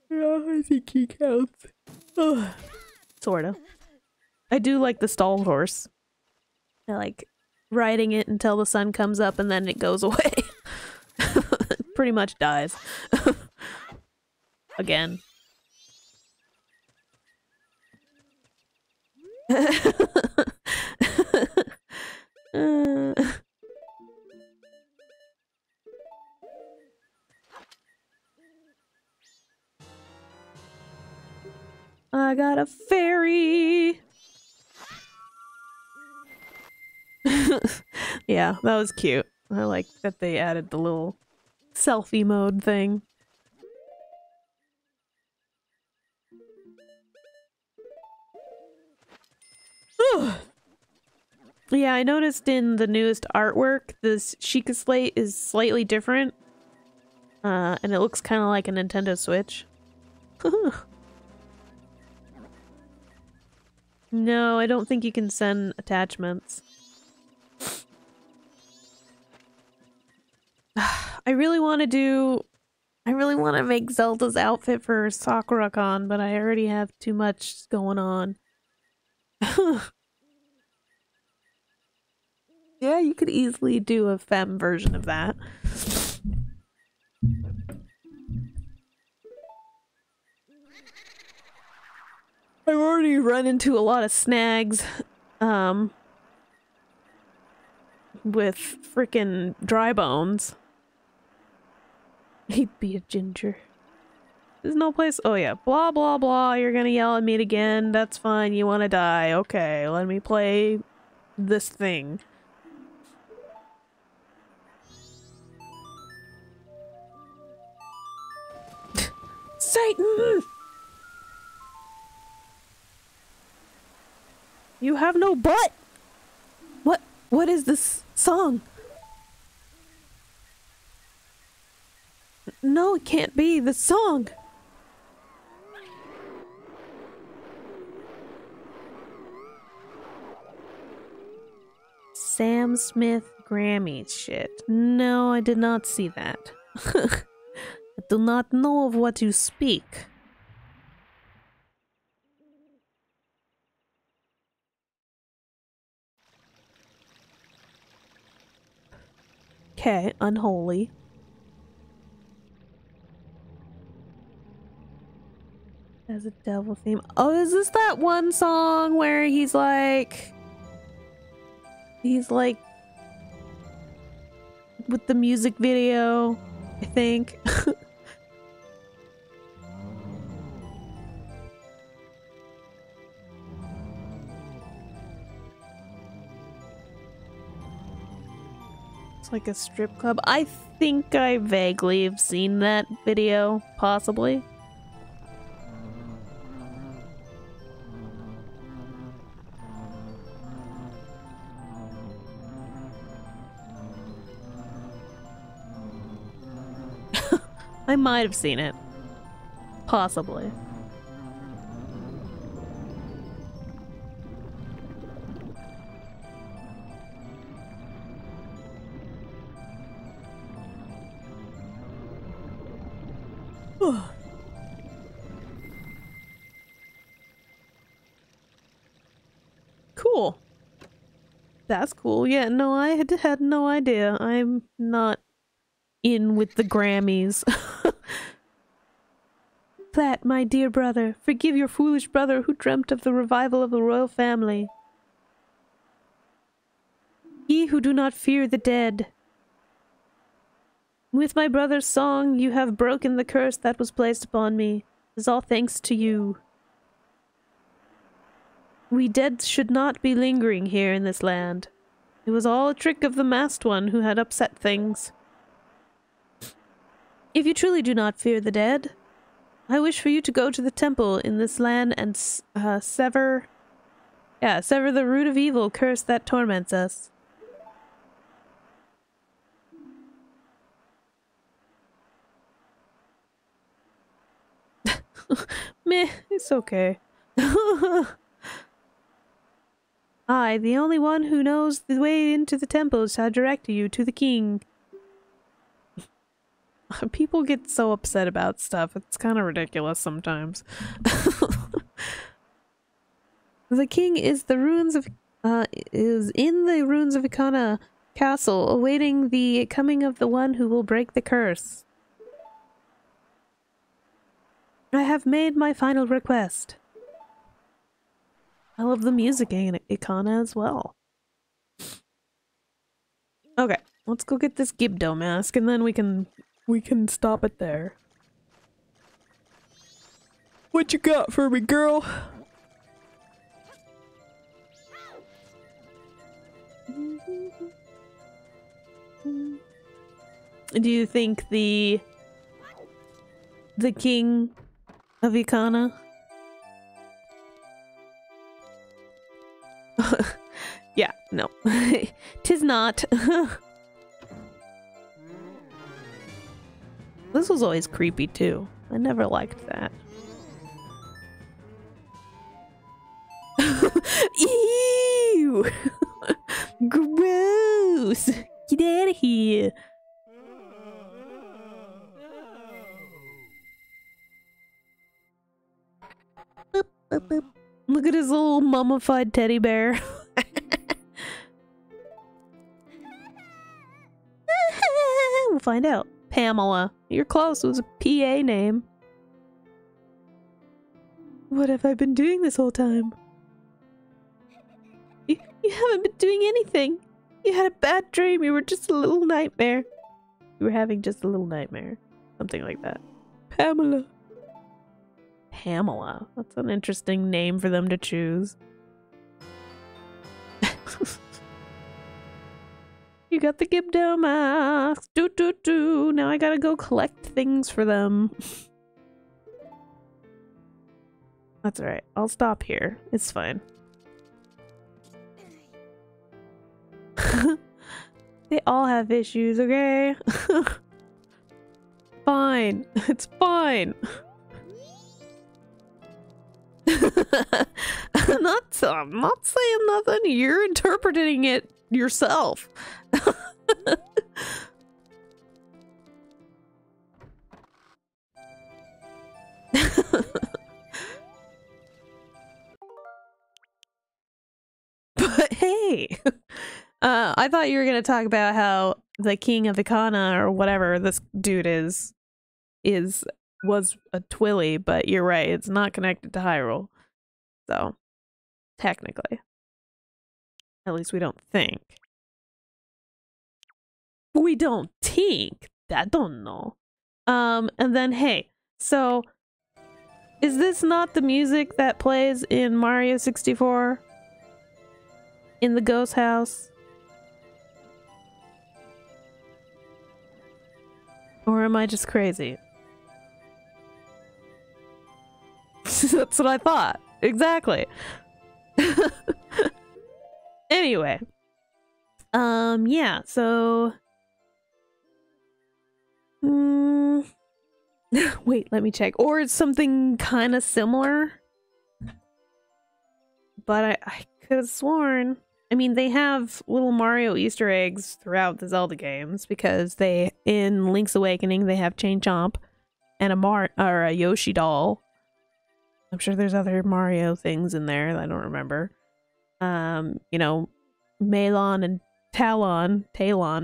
Speaker 1: Yeah, I think he counts. Sorta. I do like the stall horse. I like riding it until the sun comes up and then it goes away. Pretty much dies. Again. I got a fairy! Yeah, that was cute. I like that they added the little selfie mode thing. Yeah, I noticed in the newest artwork, this Sheikah Slate is slightly different. And it looks kind of like a Nintendo Switch. No, I don't think you can send attachments. I really want to make Zelda's outfit for SakuraCon, but I already have too much going on. Yeah, you could easily do a femme version of that. I've already run into a lot of snags, with freaking dry bones. He'd be a ginger. There's no place. Oh yeah, blah blah blah. You're gonna yell at me again. That's fine. You want to die? Okay, let me play this thing. Satan! You have no butt! What is this song? No, it can't be the song! Sam Smith Grammy shit. No, I did not see that. I do not know of what you speak. Okay, unholy. As a devil theme. Oh, is this that one song where he's like with the music video, I think. It's like a strip club. I think I vaguely have seen that video, possibly. I might have seen it. Possibly. Cool. That's cool. Yeah, no, I had no idea. I'm not in with the Grammys. That, my dear brother, forgive your foolish brother who dreamt of the revival of the royal family. Ye who do not fear the dead. With my brother's song, you have broken the curse that was placed upon me. It is all thanks to you. We dead should not be lingering here in this land. It was all a trick of the masked one who had upset things. If you truly do not fear the dead, I wish for you to go to the temple in this land and sever the root of evil curse that torments us. Meh, it's okay. I, the only one who knows the way into the temple, shall direct you to the king. People get so upset about stuff. It's kind of ridiculous sometimes. The king is in the ruins of Ikana Castle, awaiting the coming of the one who will break the curse. I have made my final request. I love the music in Ikana as well. Okay, let's go get this Gibdo mask, and then we can stop it there. What you got for me, girl? Do you think the king of Ikana? Yeah, no. Tis not. This was always creepy too. I never liked that. Ew! Gross! Get out of here! Boop, boop, boop. Look at his little mummified teddy bear. We'll find out. Pamela. You're close. It was a PA name. What have I been doing this whole time? You haven't been doing anything. You had a bad dream. You were just a little nightmare. You were having just a little nightmare. Something like that. Pamela. Pamela. That's an interesting name for them to choose. You got the Gibdo mask. Do. Now I gotta go collect things for them. That's alright. I'll stop here. It's fine. They all have issues, okay? Fine. It's fine. I'm not saying nothing. You're interpreting it yourself. But hey, I thought you were gonna talk about how the king of Ikana or whatever this dude was a Twilly, but you're right, it's not connected to Hyrule. So, technically. At least we don't think. We don't think. I don't know. And then, hey, so is this not the music that plays in Mario 64? In the ghost house? Or am I just crazy? That's what I thought. Exactly. Anyway. Yeah, so... Wait, let me check. Or it's something kind of similar. But I could have sworn... I mean, they have little Mario Easter eggs throughout the Zelda games because in Link's Awakening, they have Chain Chomp and a Yoshi doll. I'm sure there's other Mario things in there that I don't remember. You know, Malon and Talon,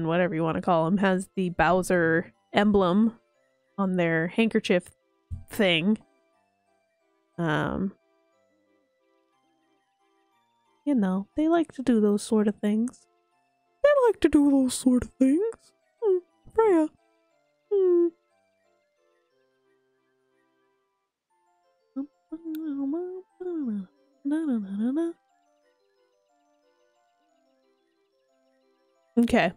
Speaker 1: whatever you want to call them, has the Bowser emblem on their handkerchief thing. You know, they like to do those sort of things. Freya. Okay.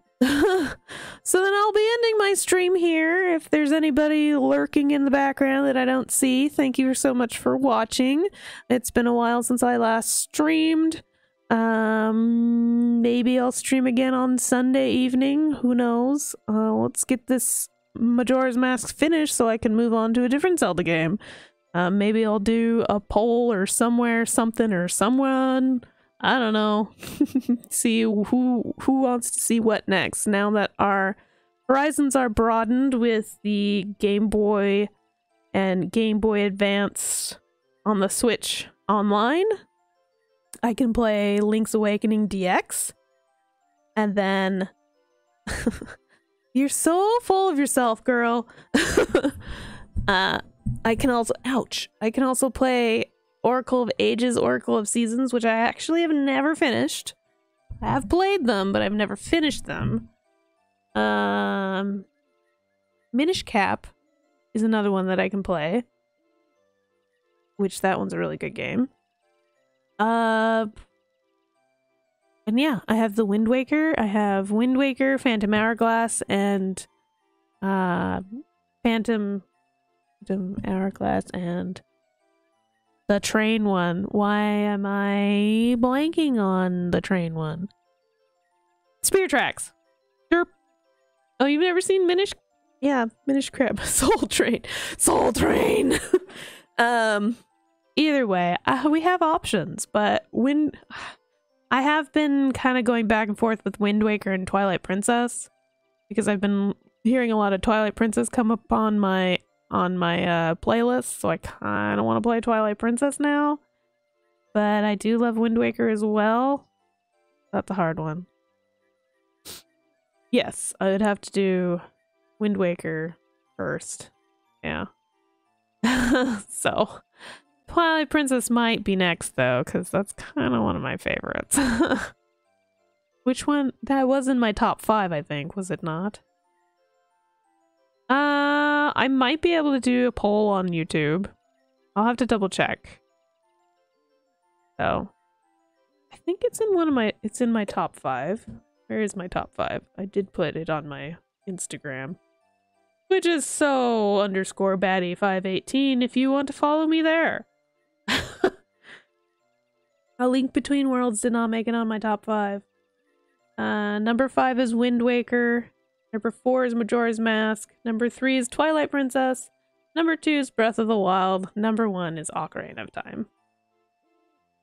Speaker 1: So then I'll be ending my stream here. If there's anybody lurking in the background that I don't see, thank you so much for watching. It's been a while since I last streamed. Maybe I'll stream again on Sunday evening. Who knows? Let's get this Majora's Mask finished so I can move on to a different Zelda game. Maybe I'll do a poll or something or someone. I don't know. See who wants to see what next. Now that our horizons are broadened with the Game Boy and Game Boy Advance on the Switch online, I can play Link's Awakening DX. And then... You're so full of yourself, girl. I can also... Ouch. I can also play Oracle of Ages, Oracle of Seasons, which I actually have never finished. I have played them, but I've never finished them. Minish Cap is another one that I can play. which that one's a really good game. And yeah, I have the Wind Waker. I have Wind Waker, Phantom Hourglass, and Phantom Hourglass and the train one. Why am I blanking on the train one? Spear Tracks. Derp. Oh, you've never seen Minish? Yeah, Minish Crab. Soul Train. Soul Train. Either way, we have options, but I have been kind of going back and forth with Wind Waker and Twilight Princess because I've been hearing a lot of Twilight Princess come up on my playlist, so I kind of want to play Twilight Princess now. But I do love Wind Waker as well. That's a hard one. Yes, I would have to do Wind Waker first. Yeah. So Twilight Princess might be next though, because that's kind of one of my favorites. Which one? That was in my top 5, I think, was it not? I might be able to do a poll on YouTube. I'll have to double check. So I think it's in my top 5. Where is my top 5? I did put it on my Instagram, which is _baddie518 if you want to follow me there. A Link Between Worlds did not make it on my top 5. Number 5 is Wind Waker. Number 4 is Majora's Mask. Number 3 is Twilight Princess. Number 2 is Breath of the Wild. Number 1 is Ocarina of Time.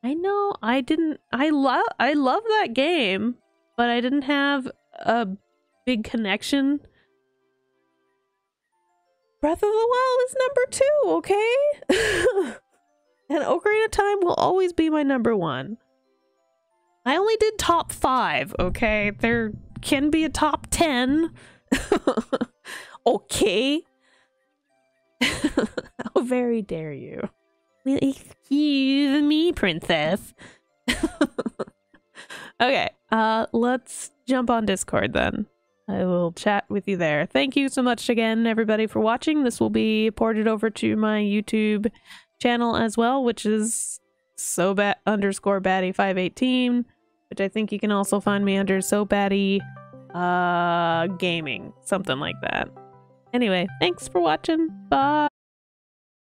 Speaker 1: I know, I love that game, but I didn't have a big connection. Breath of the Wild is number 2, okay? And Ocarina of Time will always be my number 1. I only did top 5, okay? There can be a top 10. Okay? How very dare you? Well, excuse me, princess. Okay, let's jump on Discord then. I will chat with you there. Thank you so much again, everybody, for watching. This will be ported over to my YouTube channel as well, which is _baddie518, which I think you can also find me under SoBaddie gaming, something like that. Anyway, thanks for watching. Bye.